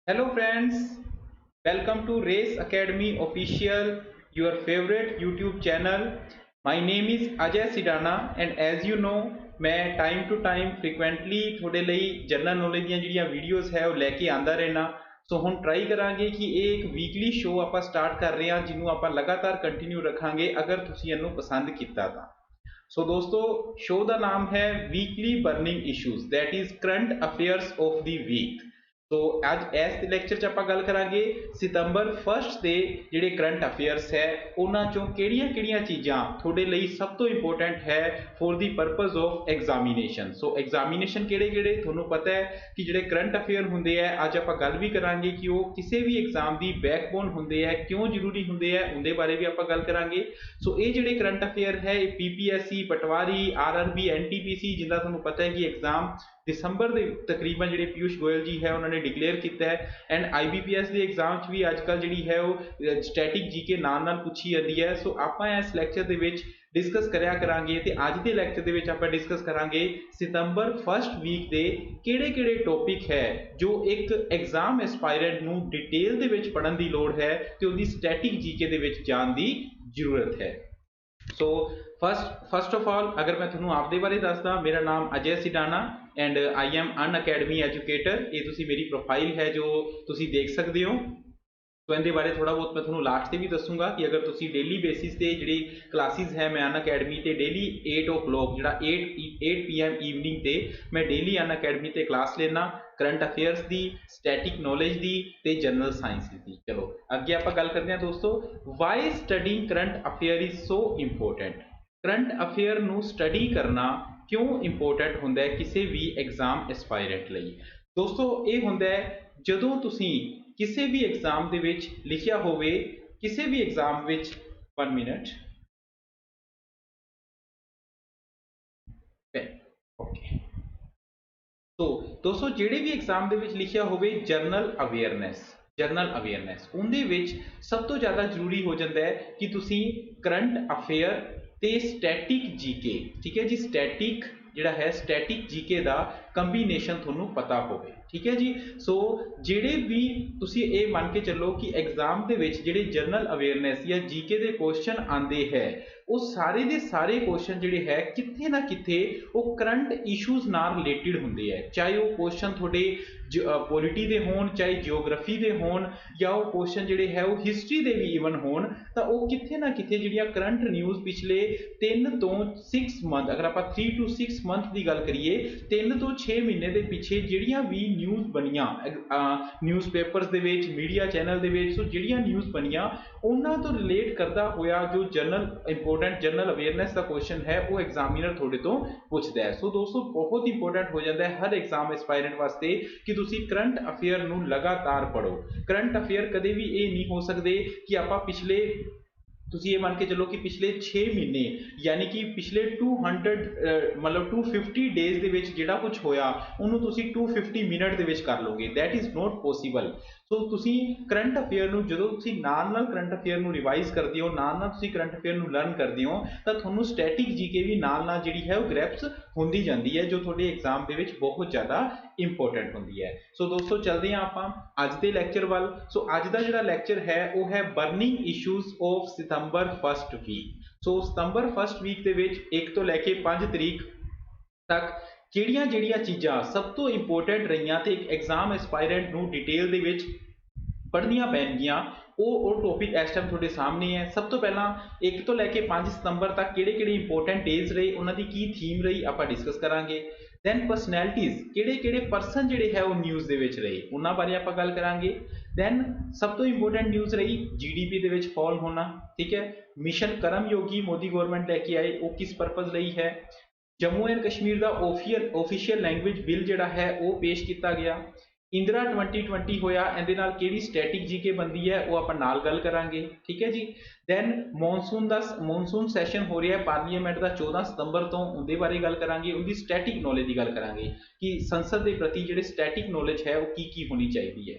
Hello friends, welcome to Race Academy Official, your favorite YouTube channel. My name is Ajay Sidana and as you know मैं time to time frequently ਤੁਹਾਡੇ ਲਈ general knowledge ਦੀਆਂ ਜਿਹੜੀਆਂ videos ਹੈ ਉਹ ਲੈ ਕੇ ਆਂਦਾ ਰਹਿਣਾ। ਸੋ ਹੁਣ ਟਰਾਈ ਕਰਾਂਗੇ ਕਿ ਇਹ ਇੱਕ ਵੀਕਲੀ ਸ਼ੋਅ ਆਪਾਂ ਸਟਾਰਟ ਕਰ ਰਹੇ ਹਾਂ ਜਿਹਨੂੰ ਆਪਾਂ ਲਗਾਤਾਰ ਕੰਟੀਨਿਊ ਰੱਖਾਂਗੇ ਅਗਰ ਤੁਸੀਂ ਇਹਨੂੰ ਪਸੰਦ ਕੀਤਾ ਤਾਂ। ਸੋ ਦੋਸਤੋ ਸ਼ੋਅ ਦਾ ਨਾਮ ਹੈ weekly burning issues that is current affairs of the week. So ਅੱਜ ਇਸ ਲੈਕਚਰ 'ਚ ਆਪਾਂ ਗੱਲ ਕਰਾਂਗੇ ਸਤੰਬਰ 1 ਦੇ ਜਿਹੜੇ ਕਰੰਟ ਅਫੇਅਰਸ ਹੈ ਉਹਨਾਂ ਚੋਂ ਕਿਹੜੀਆਂ ਚੀਜ਼ਾਂ ਤੁਹਾਡੇ ਲਈ ਸਭ ਤੋਂ ਇੰਪੋਰਟੈਂਟ ਹੈ for the purpose of examination. So examination ਕਿਹੜੇ ਤੁਹਾਨੂੰ ਪਤਾ ਹੈ ਕਿ ਜਿਹੜੇ ਕਰੰਟ ਅਫੇਅਰ ਹੁੰਦੇ ਆ ਅੱਜ ਆਪਾਂ ਗੱਲ ਵੀ ਕਰਾਂਗੇ ਕਿ ਉਹ ਕਿਸੇ ਵੀ ਐਗਜ਼ਾਮ ਦੀ ਬੈਕਬੋਨ ਹੁੰਦੇ ਆ, ਕਿਉਂ ਜ਼ਰੂਰੀ ਹੁੰਦੇ ਆ ਉਹਦੇ ਬਾਰੇ ਵੀ ਆਪਾਂ ਗੱਲ ਕਰਾਂਗੇ। ਸੋ ਇਹ ਜਿਹੜੇ ਕਰੰਟ ਅਫੇਅਰ ਹੈ ਇਹ ਪੀਪੀਐਸਸੀ, ਪਟਵਾਰੀ, ਆਰਆਰਬੀ, ਐਨਟੀਪੀਸੀ ਜਿੰਦਾ ਤੁਹਾਨੂੰ ਪਤਾ ਹੈ ਕਿ ਐਗਜ਼ਾਮ ਦਸੰਬਰ ਦੇ ਤਕਰੀਬਨ ਜਿਹੜੇ ਪਿਊਸ਼ ਗੋਇਲ ਜੀ ਹੈ ਉਹਨਾਂ ਨੇ ਡਿਕਲੇਅਰ ਕੀਤਾ ਹੈ ਐਂਡ ਆਈਬੀਪੀਐਸ ਦੇ ਐਗਜ਼ਾਮ 'ਚ ਵੀ ਅੱਜ ਕੱਲ੍ਹ ਜਿਹੜੀ ਹੈ ਉਹ ਸਟੈਟਿਕ ਜੀਕੇ ਨਾਲ ਪੁੱਛੀ ਜਾਂਦੀ ਹੈ। ਸੋ ਆਪਾਂ ਇਸ ਲੈਕਚਰ ਦੇ ਵਿੱਚ ਡਿਸਕਸ ਕਰਿਆ ਕਰਾਂਗੇ ਤੇ ਅੱਜ ਦੇ ਲੈਕਚਰ ਦੇ ਵਿੱਚ ਆਪਾਂ ਡਿਸਕਸ ਕਰਾਂਗੇ ਸਤੰਬਰ 1 ਵੀਕ ਦੇ ਕਿਹੜੇ ਟੌਪਿਕ ਹੈ ਜੋ ਇੱਕ ਐਗਜ਼ਾਮ ਐਸਪਾਇਰੈਂਟ ਨੂੰ ਡਿਟੇਲ ਦੇ ਵਿੱਚ ਪੜ੍ਹਨ ਦੀ ਲੋੜ ਹੈ ਤੇ ਉਹਦੀ ਸਟੈਟਿਕ ਜੀਕੇ ਦੇ ਵਿੱਚ ਜਾਣ ਦੀ ਜ਼ਰੂਰਤ ਹੈ। ਸੋ ਫਸਟ ਆਫ ਆਲ ਅਗਰ ਮੈਂ ਤੁਹਾਨੂੰ ਆਪਦੇ ਬਾਰੇ ਦੱਸਦਾ, ਮੇਰਾ ਨਾਮ Ajay Sidana and I am Unacademy educator. ਇਹ ਤੁਸੀਂ ਮੇਰੀ ਪ੍ਰੋਫਾਈਲ ਹੈ ਜੋ ਤੁਸੀਂ ਦੇਖ ਸਕਦੇ ਹੋ। ਸੋ ਇਹਦੇ ਬਾਰੇ ਥੋੜਾ ਬਹੁਤ ਮੈਂ ਤੁਹਾਨੂੰ ਲਾਸਟ ਤੇ ਵੀ ਦੱਸੂਗਾ ਕਿ ਅਗਰ ਤੁਸੀਂ ਡੇਲੀ ਬੇਸਿਸ ਤੇ ਜਿਹੜੀ ਕਲਾਸਿਸ ਹੈ ਮੈਂ ਅਨ ਅਕੈਡਮੀ ਤੇ ਡੇਲੀ 8 o'clock ਜਿਹੜਾ 8 PM ਈਵਨਿੰਗ ਤੇ ਮੈਂ ਡੇਲੀ ਅਨ ਅਕੈਡਮੀ ਤੇ ਕਲਾਸ ਲੈਣਾ ਕਰੰਟ ਅਫੇਅਰਸ ਦੀ, ਸਟੈਟਿਕ ਨੌਲੇਜ ਦੀ ਤੇ ਜਨਰਲ ਸਾਇੰਸ ਦੀ। ਚਲੋ ਅੱਗੇ ਆਪਾਂ ਗੱਲ ਕਰਦੇ ਹਾਂ ਦੋਸਤੋ, why studying current affair is so important. Current affair ਨੂੰ ਸਟੱਡੀ ਕਰਨਾ ਕਿਉਂ ਇੰਪੋਰਟੈਂਟ ਹੁੰਦਾ ਹੈ ਕਿਸੇ ਵੀ ਐਗਜ਼ਾਮ ਐਸਪਾਇਰੈਂਟ ਲਈ। ਦੋਸਤੋ ਇਹ ਹੁੰਦਾ ਹੈ ਜਦੋਂ ਤੁਸੀਂ ਕਿਸੇ ਵੀ ਐਗਜ਼ਾਮ ਦੇ ਵਿੱਚ ਲਿਖਿਆ ਹੋਵੇ, ਕਿਸੇ ਵੀ ਐਗਜ਼ਾਮ ਵਿੱਚ 1 ਮਿੰਟ ਓਕੇ। ਸੋ ਦੋਸਤੋ ਜਿਹੜੇ ਵੀ ਐਗਜ਼ਾਮ ਦੇ ਵਿੱਚ ਲਿਖਿਆ ਹੋਵੇ ਜਨਰਲ ਅਵੇਅਰਨੈਸ ਉਹਦੇ ਵਿੱਚ ਸਭ ਤੋਂ ਜ਼ਿਆਦਾ ਜ਼ਰੂਰੀ ਹੋ ਜਾਂਦਾ ਹੈ ਕਿ ਤੁਸੀਂ ਕਰੰਟ ਅਫੇਅਰ ਤੇ ਸਟੈਟਿਕ ਜੀਕੇ, ਠੀਕ ਹੈ ਜੀ, ਸਟੈਟਿਕ ਜਿਹੜਾ ਹੈ ਸਟੈਟਿਕ ਜੀਕੇ ਦਾ ਕੰਬੀਨੇਸ਼ਨ ਤੁਹਾਨੂੰ ਪਤਾ ਹੋਵੇ, ਠੀਕ ਹੈ ਜੀ। ਸੋ ਜਿਹੜੇ ਵੀ ਤੁਸੀਂ ਇਹ ਮੰਨ ਕੇ ਚੱਲੋ ਕਿ ਐਗਜ਼ਾਮ ਦੇ ਵਿੱਚ ਜਿਹੜੇ ਜਨਰਲ ਅਵੇਅਰਨੈਸ ਜਾਂ ਜੀਕੇ ਦੇ ਕੁਐਸਚਨ ਆਉਂਦੇ ਹੈ ਉਹ ਸਾਰੇ ਦੇ ਸਾਰੇ ਕੁਐਸਚਨ ਜਿਹੜੇ ਹੈ ਕਿਤੇ ਨਾ ਕਿਤੇ ਉਹ ਕਰੰਟ ਇਸ਼ੂਜ਼ ਨਾਲ ਰਿਲੇਟਡ ਹੁੰਦੇ ਹੈ, ਚਾਹੇ ਉਹ ਕੁਐਸਚਨ ਤੁਹਾਡੇ ਪੋਲਿਟੀ ਦੇ ਹੋਣ, ਚਾਹੇ ਜਿਓਗ੍ਰਾਫੀ ਦੇ ਹੋਣ ਜਾਂ ਉਹ ਕੁਐਸਚਨ ਜਿਹੜੇ ਹੈ ਉਹ ਹਿਸਟਰੀ ਦੇ ਵੀ ਈਵਨ ਹੋਣ, ਤਾਂ ਉਹ ਕਿਤੇ ਨਾ ਕਿਤੇ ਜਿਹੜੀਆਂ ਕਰੰਟ ਨਿਊਜ਼ ਪਿਛਲੇ 3 ਤੋਂ 6 ਮੰਥ, ਅਗਰ ਆਪਾਂ 3 to 6 ਮੰਥ ਦੀ ਗੱਲ ਕਰੀਏ 3 ਤੋਂ 6 ਮਹੀਨੇ ਦੇ ਪਿੱਛੇ ਜਿਹੜੀਆਂ ਵੀ ਨਿਊਜ਼ ਬਣੀਆਂ ਨਿਊਜ਼ਪੇਪਰਸ ਦੇ ਵਿੱਚ, ਮੀਡੀਆ ਚੈਨਲ ਦੇ ਵਿੱਚ, ਸੋ ਜਿਹੜੀਆਂ ਨਿਊਜ਼ ਬਣੀਆਂ ਉਹਨਾਂ ਤੋਂ ਰਿਲੇਟ ਕਰਦਾ ਹੋਇਆ ਜੋ ਇੰਪੋਰਟੈਂਟ ਜਨਰਲ ਅਵੇਅਰਨੈਸ ਦਾ ਕੁਐਸਚਨ ਹੈ ਉਹ ਐਗਜ਼ਾਮੀਨਰ ਤੁਹਾਡੇ ਤੋਂ ਪੁੱਛਦਾ ਹੈ। ਸੋ ਦੋਸਤੋ ਬਹੁਤ ਇੰਪੋਰਟੈਂਟ ਹੋ ਜਾਂਦਾ ਹੈ ਹਰ ਐਗਜ਼ਾਮ ਐਸਪਾਇਰੈਂਟ ਵਾਸਤੇ ਕਿ ਤੁਸੀਂ ਕਰੰਟ ਅਫੇਅਰ ਨੂੰ ਲਗਾਤਾਰ ਪੜ੍ਹੋ। ਕਰੰਟ ਅਫੇਅਰ ਕਦੇ ਵੀ ਇਹ ਨਹੀਂ ਹੋ ਸਕਦੇ ਕਿ ਆਪਾਂ ਪਿਛਲੇ, ਤੁਸੀਂ ਇਹ ਮੰਨ ਕੇ ਚੱਲੋ ਕਿ ਪਿਛਲੇ 6 ਮਹੀਨੇ ਯਾਨੀ ਕਿ ਪਿਛਲੇ 250 ਡੇਜ਼ ਦੇ ਵਿੱਚ ਜਿਹੜਾ ਕੁਝ ਹੋਇਆ ਉਹਨੂੰ ਤੁਸੀਂ 250 ਮਿੰਟ ਦੇ ਵਿੱਚ ਕਰ ਲਓਗੇ, ਦੈਟ ਇਜ਼ ਨੋਟ ਪੋਸੀਬਲ। ਸੋ ਤੁਸੀਂ ਕਰੰਟ ਅਫੇਅਰ ਨੂੰ ਜਦੋਂ ਤੁਸੀਂ ਨਾਲ ਕਰੰਟ ਅਫੇਅਰ ਨੂੰ ਰਿਵਾਈਜ਼ ਕਰਦੇ ਹੋ, ਨਾਲ ਤੁਸੀਂ ਕਰੰਟ ਅਫੇਅਰ ਨੂੰ ਲਰਨ ਕਰਦੇ ਹੋ ਤਾਂ ਤੁਹਾਨੂੰ ਸਟੈਟਿਕ ਜੀਕੇ ਵੀ ਨਾਲ ਜਿਹੜੀ ਹੈ ਉਹ ਗ੍ਰੈਪਸ ਹੁੰਦੀ ਜਾਂਦੀ ਹੈ ਜੋ ਤੁਹਾਡੇ ਐਗਜ਼ਾਮ ਦੇ ਵਿੱਚ ਬਹੁਤ ਜ਼ਿਆਦਾ ਇੰਪੋਰਟੈਂਟ ਹੁੰਦੀ ਹੈ। ਸੋ ਦੋਸਤੋ ਚੱਲਦੇ ਹਾਂ ਆਪਾਂ ਅੱਜ ਦੇ ਲੈਕਚਰ ਵੱਲ। ਸੋ ਅੱਜ ਦਾ ਜਿਹੜਾ ਲੈਕਚਰ ਹੈ ਉਹ ਹੈ burning issues of September 1 week. So September 1 week ਦੇ ਵਿੱਚ 1 ਤੋਂ ਲੈ ਕੇ 5 ਤਰੀਕ ਤੱਕ ਜਿਹੜੀਆਂ ਚੀਜ਼ਾਂ ਸਭ ਤੋਂ ਇੰਪੋਰਟੈਂਟ ਰਹੀਆਂ ਤੇ ਇੱਕ ਐਗਜ਼ਾਮ ਐਸਪਾਇਰੈਂਟ ਨੂੰ ਡਿਟੇਲ ਦੇ ਵਿੱਚ ਪੜ੍ਹਨੀਆਂ ਪੈਣਗੀਆਂ ਉਹ ਟੌਪਿਕ ਇਸ ਟਾਈਮ ਤੁਹਾਡੇ ਸਾਹਮਣੇ ਹੈ। ਸਭ ਤੋਂ ਪਹਿਲਾਂ 1 ਤੋਂ ਲੈ ਕੇ 5 ਸਤੰਬਰ ਤੱਕ ਕਿਹੜੇ ਇੰਪੋਰਟੈਂਟ ਡੇਜ਼ ਰਹੇ, ਉਹਨਾਂ ਦੀ ਕੀ ਥੀਮ ਰਹੀ ਆਪਾਂ ਡਿਸਕਸ ਕਰਾਂਗੇ। ਦੈਨ ਪਰਸਨੈਲਿਟੀਜ਼, ਕਿਹੜੇ ਪਰਸਨ ਜਿਹੜੇ ਹੈ ਉਹ ਨਿਊਜ਼ ਦੇ ਵਿੱਚ ਰਹੇ ਉਹਨਾਂ ਬਾਰੇ ਆਪਾਂ ਗੱਲ ਕਰਾਂਗੇ। ਦੈਨ ਸਭ ਤੋਂ ਇੰਪੋਰਟੈਂਟ ਨਿਊਜ਼ ਰਹੀ ਜੀਡੀਪੀ ਦੇ ਵਿੱਚ ਫਾਲ ਹੋਣਾ, ਠੀਕ ਹੈ। ਮਿਸ਼ਨ ਕਰਮ ਯੋਗੀ ਮੋਦੀ ਗਵਰਨਮੈਂਟ ਲੈ ਕੇ ਆਏ, ਉਹ ਕਿਸ ਪਰਪਸ ਲਈ ਹੈ। Jammu and Kashmir the official language bill ਜਿਹੜਾ ਹੈ ਉਹ ਪੇਸ਼ ਕੀਤਾ ਗਿਆ। ਇੰਦਰਾ 2020 ਹੋਇਆ, ਇਹਦੇ ਨਾਲ ਕਿਹੜੀ ਸਟੈਟਿਕ ਜੀਕੇ ਬਣਦੀ ਹੈ ਉਹ ਆਪਾਂ ਨਾਲ ਗੱਲ ਕਰਾਂਗੇ, ਠੀਕ ਹੈ ਜੀ। ਦੈਨ ਮੌਨਸੂਨ ਸੈਸ਼ਨ ਹੋ ਰਿਹਾ ਪਾਰਲੀਮੈਂਟ ਦਾ 14 ਸਤੰਬਰ ਤੋਂ, ਉਹਦੇ ਬਾਰੇ ਗੱਲ ਕਰਾਂਗੇ। ਉਹਦੀ ਸਟੈਟਿਕ ਨੌਲੇਜ ਦੀ ਗੱਲ ਕਰਾਂਗੇ ਕਿ ਸੰਸਦ ਦੇ ਪ੍ਰਤੀ ਜਿਹੜੇ ਸਟੈਟਿਕ ਨੌਲੇਜ ਹੈ ਉਹ ਕੀ ਹੋਣੀ ਚਾਹੀਦੀ ਹੈ।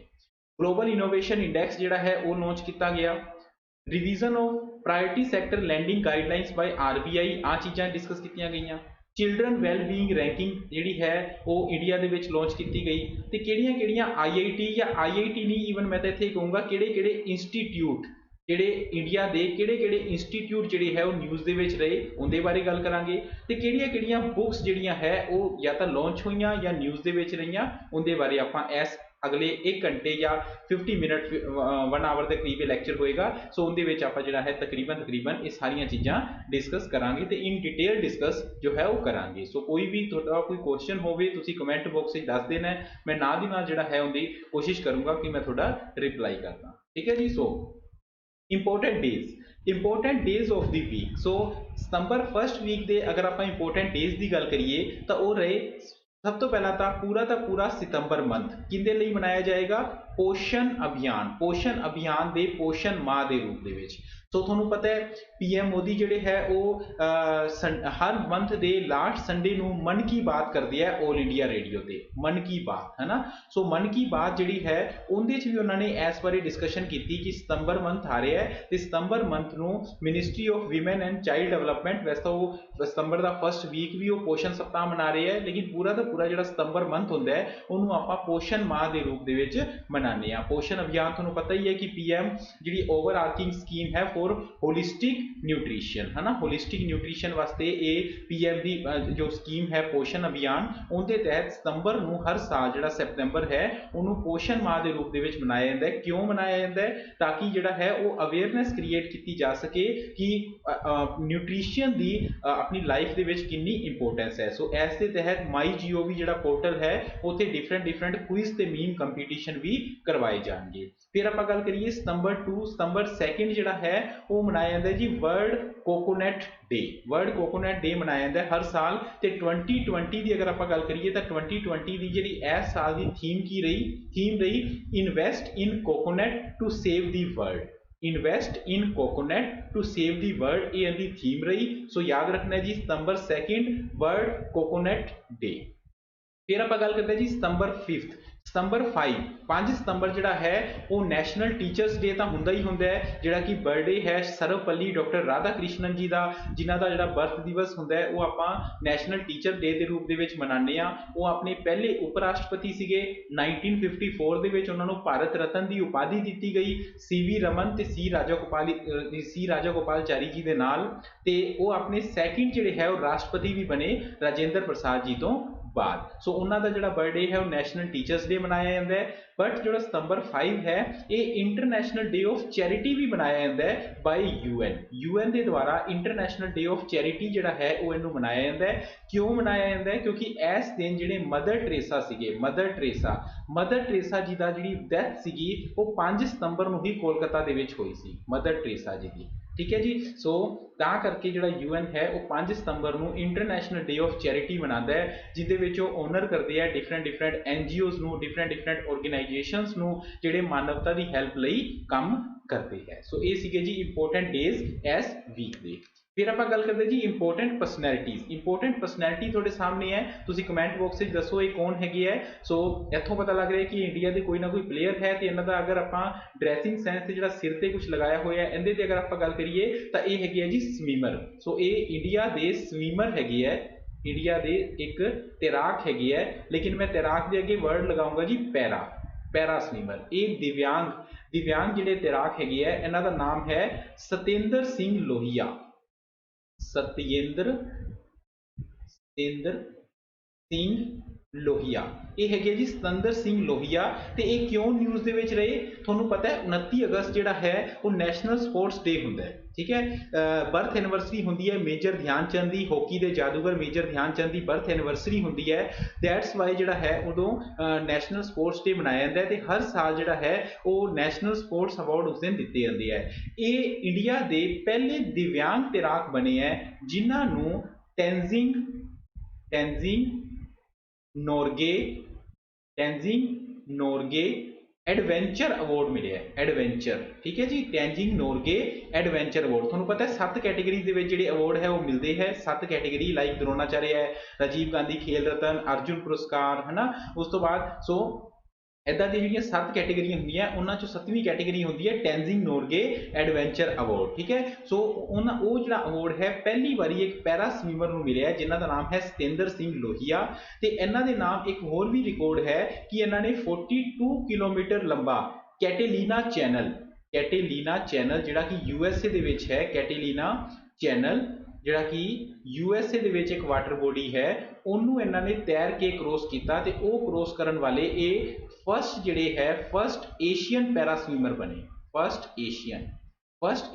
ਗਲੋਬਲ ਇਨੋਵੇਸ਼ਨ ਇੰਡੈਕਸ ਜਿਹੜਾ ਹੈ ਉਹ ਲਾਂਚ ਕੀਤਾ ਗਿਆ। Revision of priority sector lending guidelines by RBI, ਆ ਚੀਜ਼ਾਂ ਡਿਸਕਸ ਕੀਤੀਆਂ ਗਈਆਂ। चिल्ड्रन वैलबींग रैंकिंग जिहड़ी है वो इंडिया दे विच लॉन्च की गई। तो किहड़ियां-किहड़ियां IIT या IIT नहीं, ईवन मैं तो इत्थे कहूँगा किहड़े-किहड़े इंस्टीट्यूट जिहड़े इंडिया दे किहड़े-किहड़े इंस्टीट्यूट जिहड़े है वो न्यूज़ दे विच रहे उहदे बारे गल करांगे। ते किहड़ियां-किहड़ियां बुक्स जिहड़ियां है वो या तां लॉन्च होईयां या न्यूज़ दे विच रहीआं, उहदे बारे आपां इस अगले 1 घंटे या 50 मिनट 1 आवर के करीब लैक्चर होएगा। सो उहदे विच आपां जिहड़ा है तकरीबन ये सारियां चीज़ां डिस्कस करांगे ते इन डिटेल डिस्कस जो है वो करांगे। सो कोई भी तुहाडा कोई क्वेश्चन होवे तुसीं कमेंट बॉक्स विच दस देना है, मैं नाल दी नाल जिहड़ा है उहदी कोशिश करूँगा कि मैं तुहाडा रिप्लाई करदा। ठीक है जी। So important days of the week. So सितंबर फर्स्ट वीक दे अगर आप इंपोर्टेंट डेज की गल करिए तो वो रहे सब तो पहला तो पूरा सितंबर मंथ किहदे लई मनाया जाएगा, पोषण अभियान दे पोषण माह के रूप दे विच। सो तुहानूं पता है PM मोदी जिहड़े है वो हर मंथ दे लास्ट संडे नूं मन की बात करदे है ऑल इंडिया रेडियो ते, मन की बात है ना। सो मन की बात जिहड़ी है उहदे च भी उन्होंने इस बारे डिस्कशन की कि सितंबर मंथ आ रहा है तो सितंबर मंथ नूं ministry of women and child development, वैसे तो वो सितंबर का फर्स्ट वीक भी वो पोषण सप्ताह मना रहे हैं, लेकिन पूरा का पूरा जिहड़ा सितंबर मंथ होंदा है उन्होंने आपां पोषण माह के रूप दे विच मनाने आ। पोषण अभियान तुहानूं पता ही है कि PM जिहड़ी ओवर आर्किंग स्कीम है फॉर होलिस्टिक न्यूट्रीशन है ना, होलिस्टिक न्यूट्रीशन वास्ते ये PM की जो स्कीम है पोषण अभियान, उनके तहत सितंबर नूं हर साल जिहड़ा सितंबर है उन्होंने पोषण माह के रूप दे विच मनाया जाता है। क्यों मनाया जाता है? ताकि जिहड़ा है वो अवेयरनेस क्रिएट की जा सके कि न्यूट्रीशन की अपनी लाइफ के विच कितनी इंपोर्टेंस है। सो इस दे तहत MyGov जिहड़ा पोर्टल है उत्थे डिफरेंट क्विज ते मीम कंपीटीशन भी करवाए जाएंगे। फिर आप गल करिए सितंबर 2 जिहड़ा है वो मनाया जाता है जी वर्ल्ड कोकोनट डे मनाया जाता है हर साल। तो 2020 की अगर आप गल करिए तो 2020 की जी इस साल की थीम रही invest in coconut to save the world. Invest in coconut to save the world ये इहदी थीम रही। सो याद रखना है जी सितंबर 2 वर्ल्ड कोकोनट डे। फिर आप गल करते हैं जी सितंबर 5 सितंबर जिहड़ा है वो नैशनल टीचर्स डे तो हुंदा ही हुंदा है, जिहड़ा कि बर्थडे है सर्वपल्ली डॉक्टर राधा कृष्णन जी का, जिन्हां दा जिहड़ा बर्थ दिवस हुंदा है वो आपां नैशनल टीचर डे के रूप दे विच मनाने आ। वो अपने पहले उप राष्ट्रपति सीगे 1954 दे विच उन्हां नूं भारत रत्न की उपाधि दी गई CV रमन ते C राजागोपालचारी जी दे नाल। ते वो अपने सैकेंड जिहड़े है वो राष्ट्रपति भी बने राजेंद्र प्रसाद जी तो बाद। सो उन्होंने जिहड़ा बर्थडे है वो नैशनल टीचर्स डे मनाया जाता है। बट जो सितंबर 5 है ये इंटरनेशनल डे ऑफ चैरिटी भी मनाया जाता है बाय UN के द्वारा। इंटरनेशनल डे ऑफ चैरिटी जिहड़ा है वो इनू मनाया जाता है। क्यों मनाया जाता है? क्योंकि इस दिन जिहड़े मदर टेरेसा जी का जिहड़ी डेथ सीगी वो 5 सितंबर नूं ही कोलकाता दे विच होई सी, मदर टेरेसा जी की। ठीक है जी। सो तां करके जिहड़ा UN है वो 5 सितंबर नूं इंटरनेशनल डे ऑफ चैरिटी मनाता है, जिहदे विच वो ऑनर करते हैं डिफरेंट NGOs नूं, डिफरेंट ऑर्गेनाइजेशंस नूं जिहड़े मानवता की हैल्प लई काम करते हैं। सो ये सीगे जी इंपोर्टेंट डेज इस वीक दे। फिर आप गल करते जी इंपोर्टेंट परसनैलिटी थोड़े सामने है, तुसीं कमेंट बॉक्स में दसो ये कौन हैगी है। सो इत्थों पता लग रहा है कि इंडिया के कोई ना कोई प्लेयर है, तो इन्हों का अगर आप ड्रैसिंग सेंस से जो सिर पर कुछ लगाया हुआ है इहदे ते अगर आप गल करिए तो ये हैगी है जी स्विमर। सो ये इंडिया के स्विमर हैगी है, इंडिया के एक तैराक हैगी है, लेकिन मैं तैराक के अगे वर्ड लगाऊंगा जी पैरा स्विमर। ये दिव्यांग जिहड़े तैराक हैगे है इन्हां दा नाम है सत्येंद्र सिंह लोहिया। ये है जी सतेंद्र सिंह लोहिया। तो ये क्यों न्यूज़ दे विच रहे? तुहानूं पता है 29 अगस्त जिहड़ा है वो नैशनल स्पोर्ट्स डे हुंदा है। ठीक है, बर्थ एनिवर्सरी होंदी है मेजर ध्यानचंद की, हॉकी के जादूगर मेजर ध्यानचंद की बर्थ एनिवर्सरी होंदी है। दैट्स वाई जिहड़ा है उदों नैशनल स्पोर्ट्स डे मनाया जाता है। तो हर साल जिहड़ा है वो नैशनल स्पोर्ट्स अवार्ड उस दिन दिते जाते हैं। ये इंडिया के पहले दिव्यांग तैराक बने हैं जिन्हां नूं तेंजिंग नोरगे एडवेंचर अवार्ड मिले है। एडवेंचर, ठीक है जी, तेंजिंग नोरगे एडवेंचर अवार्ड। तुहानूं पता है 7 कैटेगरी दे विच जिहड़े अवार्ड है वो मिलते हैं। 7 कैटेगरी लाइक द्रोणाचार्य है, राजीव गांधी खेल रत्न, अर्जुन पुरस्कार है ना। उस तो बाद सो ਇੱਦਾਂ ਦੀਆਂ ਜਿਹੜੀਆਂ 7 ਕੈਟੇਗਰੀਆਂ ਹੁੰਦੀਆਂ ਉਹਨਾਂ ਚੋਂ 7ਵੀਂ ਕੈਟੇਗਰੀ ਹੁੰਦੀ ਹੈ ਟੈਂਜ਼ਿੰਗ ਨੋਰਗੇ ਐਡਵੈਂਚਰ ਅਵਾਰਡ। ਠੀਕ ਹੈ, ਸੋ ਉਹ ਜਿਹੜਾ ਅਵਾਰਡ ਹੈ ਪਹਿਲੀ ਵਾਰੀ ਇੱਕ ਪੈਰਾ ਸਵੀਮਰ ਨੂੰ ਮਿਲਿਆ ਜਿਨ੍ਹਾਂ ਦਾ ਨਾਮ ਹੈ ਸਤਿੰਦਰ ਸਿੰਘ ਲੋਹੀਆ। ਤੇ ਇਹਨਾਂ ਦੇ ਨਾਮ ਇੱਕ ਹੋਰ ਵੀ ਰਿਕਾਰਡ ਹੈ ਕਿ ਇਹਨਾਂ ਨੇ 42 ਕਿਲੋਮੀਟਰ ਲੰਬਾ ਕੈਟੇਲੀਨਾ ਚੈਨਲ ਜਿਹੜਾ ਕਿ USA ਦੇ ਵਿੱਚ ਹੈ, ਕੈਟੇਲੀਨਾ ਚੈਨਲ ਜਿਹੜਾ ਕਿ USA ਦੇ ਵਿੱਚ ਇੱਕ ਵਾਟਰ ਬੋਡੀ ਹੈ, ਉਹਨੂੰ ਇਹਨਾਂ ਨੇ ਤੈਰ ਕੇ ਕ੍ਰੋਸ ਕੀਤਾ ਤੇ ਉਹ ਕ੍ਰੋਸ ਕਰਨ ਵਾਲੇ ਇਹ ਫਸਟ ਏਸ਼ੀਅਨ ਪੈਰਾ ਸਵੀਮਰ ਬਣੇ। ਫਸਟ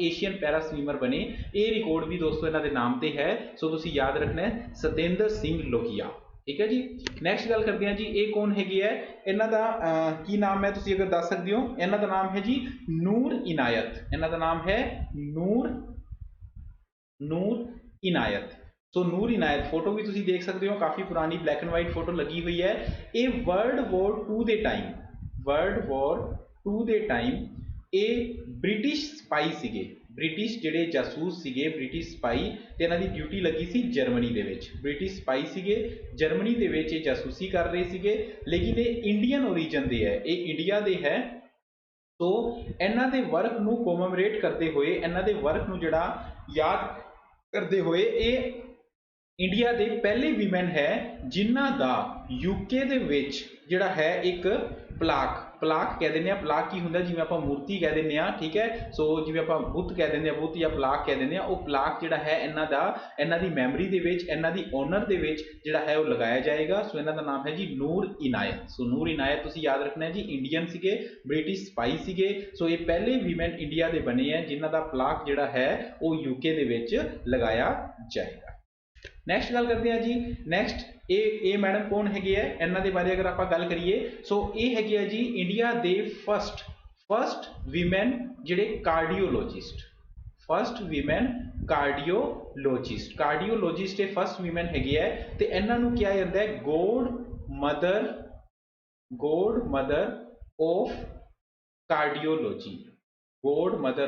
ਏਸ਼ੀਅਨ ਪੈਰਾ ਸਵੀਮਰ ਬਣੇ। ਇਹ ਰਿਕਾਰਡ ਵੀ ਦੋਸਤੋ ਇਹਨਾਂ ਦੇ ਨਾਮ ਤੇ ਹੈ, ਸੋ ਤੁਸੀਂ ਯਾਦ ਰੱਖਣਾ ਹੈ ਸਤਿੰਦਰ ਸਿੰਘ ਲੋਹੀਆ। ਠੀਕ ਹੈ ਜੀ, ਨੈਕਸਟ ਗੱਲ ਕਰਦੇ ਹਾਂ ਜੀ, ਇਹ ਕੌਣ ਹੈਗੇ ਹੈ, ਇਹਨਾਂ ਦਾ ਕੀ ਨਾਮ ਹੈ ਤੁਸੀਂ ਅਗਰ ਦੱਸ ਸਕਦੇ ਹੋ। ਇਹਨਾਂ ਦਾ ਨਾਮ ਹੈ ਜੀ ਨੂਰ ਇਨਾਇਤ। ਇਹਨਾਂ ਦਾ ਨਾਮ ਹੈ ਨੂਰ ਇਨਾਇਤ। ਸੋ ਨੂਰ ਇਨਾਇਤ ਫੋਟੋ ਵੀ ਤੁਸੀਂ ਦੇਖ ਸਕਦੇ ਹੋ, ਕਾਫੀ ਪੁਰਾਣੀ ਬਲੈਕ ਐਂਡ ਵਾਈਟ ਫੋਟੋ ਲੱਗੀ ਹੋਈ ਹੈ। ਇਹ ਵਰਲਡ ਵਾਰ 2 ਦੇ ਟਾਈਮ ਇਹ ਬ੍ਰਿਟਿਸ਼ ਸਪਾਈ ਸੀਗੇ, ਬ੍ਰਿਟਿਸ਼ ਜਿਹੜੇ ਜਾਸੂਸ ਸੀਗੇ, ਬ੍ਰਿਟਿਸ਼ ਸਪਾਈ, ਤੇ ਇਹਨਾਂ ਦੀ ਡਿਊਟੀ ਲੱਗੀ ਸੀ ਜਰਮਨੀ ਦੇ ਵਿੱਚ। ਬ੍ਰਿਟਿਸ਼ ਸਪਾਈ ਸੀਗੇ, ਜਰਮਨੀ ਦੇ ਵਿੱਚ ਇਹ ਜਾਸੂਸੀ ਕਰ ਰਹੇ ਸੀਗੇ, ਲੇਕਿਨ ਇਹ ਇੰਡੀਅਨ ਓਰੀਜਨ ਦੇ ਹੈ, ਇਹ ਇੰਡੀਆ ਦੇ ਹੈ। ਸੋ ਇਹਨਾਂ ਦੇ ਵਰਕ ਨੂੰ ਕੋਮੈਮੋਰੇਟ ਕਰਦੇ ਹੋਏ, ਇਹਨਾਂ ਦੇ ਵਰਕ ਨੂੰ ਜਿਹੜਾ ਯਾਦ ਕਰਦੇ ਹੋਏ, ਇਹ ਇੰਡੀਆ ਦੇ ਪਹਿਲੇ ਵੀਮੈਨ ਹੈ ਜਿਨ੍ਹਾਂ ਦਾ UK ਦੇ ਵਿੱਚ ਜਿਹੜਾ ਹੈ ਇੱਕ ਪਲਾਕ ਕਹਿ ਦਿੰਦੇ ਆ। ਪਲਾਕ ਕੀ ਹੁੰਦਾ, ਜਿਵੇਂ ਆਪਾਂ ਮੂਰਤੀ ਕਹਿ ਦਿੰਦੇ ਆ, ਠੀਕ ਹੈ, ਸੋ ਜਿਵੇਂ ਆਪਾਂ ਬੁੱਤ ਕਹਿ ਦਿੰਦੇ ਆ, ਬੁੱਤ ਜਾਂ ਪਲਾਕ ਕਹਿ ਦਿੰਦੇ ਆ, ਉਹ ਪਲਾਕ ਜਿਹੜਾ ਹੈ ਇਹਨਾਂ ਦੀ ਮੈਮਰੀ ਦੇ ਵਿੱਚ, ਇਹਨਾਂ ਦੀ ਓਨਰ ਦੇ ਵਿੱਚ ਜਿਹੜਾ ਹੈ ਉਹ ਲਗਾਇਆ ਜਾਏਗਾ। ਸੋ ਇਹਨਾਂ ਦਾ ਨਾਮ ਹੈ ਜੀ ਨੂਰ ਇਨਾਇਤ। ਸੋ ਨੂਰ ਇਨਾਇਤ ਤੁਸੀਂ ਯਾਦ ਰੱਖਣਾ ਹੈ ਜੀ, ਇੰਡੀਅਨ ਸੀਗੇ, ਬ੍ਰਿਟਿਸ਼ ਸਪਾਈ ਸੀਗੇ। ਸੋ ਇਹ ਪਹਿਲੇ ਵੀਮੈਨ ਇੰਡੀਆ ਦੇ ਬਣੇ ਹੈ ਜਿਨ੍ਹਾਂ ਦਾ ਪਲਾਕ ਜਿਹੜਾ ਹੈ ਉਹ UK ਦੇ ਵਿੱਚ ਲਗਾਇਆ ਜਾਏਗਾ। ਨੈਕਸਟ ਗੱਲ ਕਰਦੇ ਹਾਂ ਜੀ, ਨੈਕਸਟ ਇਹ ਮੈਡਮ ਕੌਣ ਹੈਗੇ ਹੈ, ਇਹਨਾਂ ਦੇ ਬਾਰੇ ਅਗਰ ਆਪਾਂ ਗੱਲ ਕਰੀਏ, ਸੋ ਇਹ ਹੈਗੇ ਆ ਜੀ ਇੰਡੀਆ ਦੇ ਫਸਟ ਵੀਮੈਨ ਜਿਹੜੇ ਕਾਰਡੀਓਲੋਜਿਸਟ ਇਹ ਫਸਟ ਵੀਮੈਨ ਹੈਗੇ ਹੈ। ਤੇ ਇਹਨਾਂ ਨੂੰ ਕਿਹਾ ਜਾਂਦਾ ਹੈ ਗੋਡ ਮਦਰ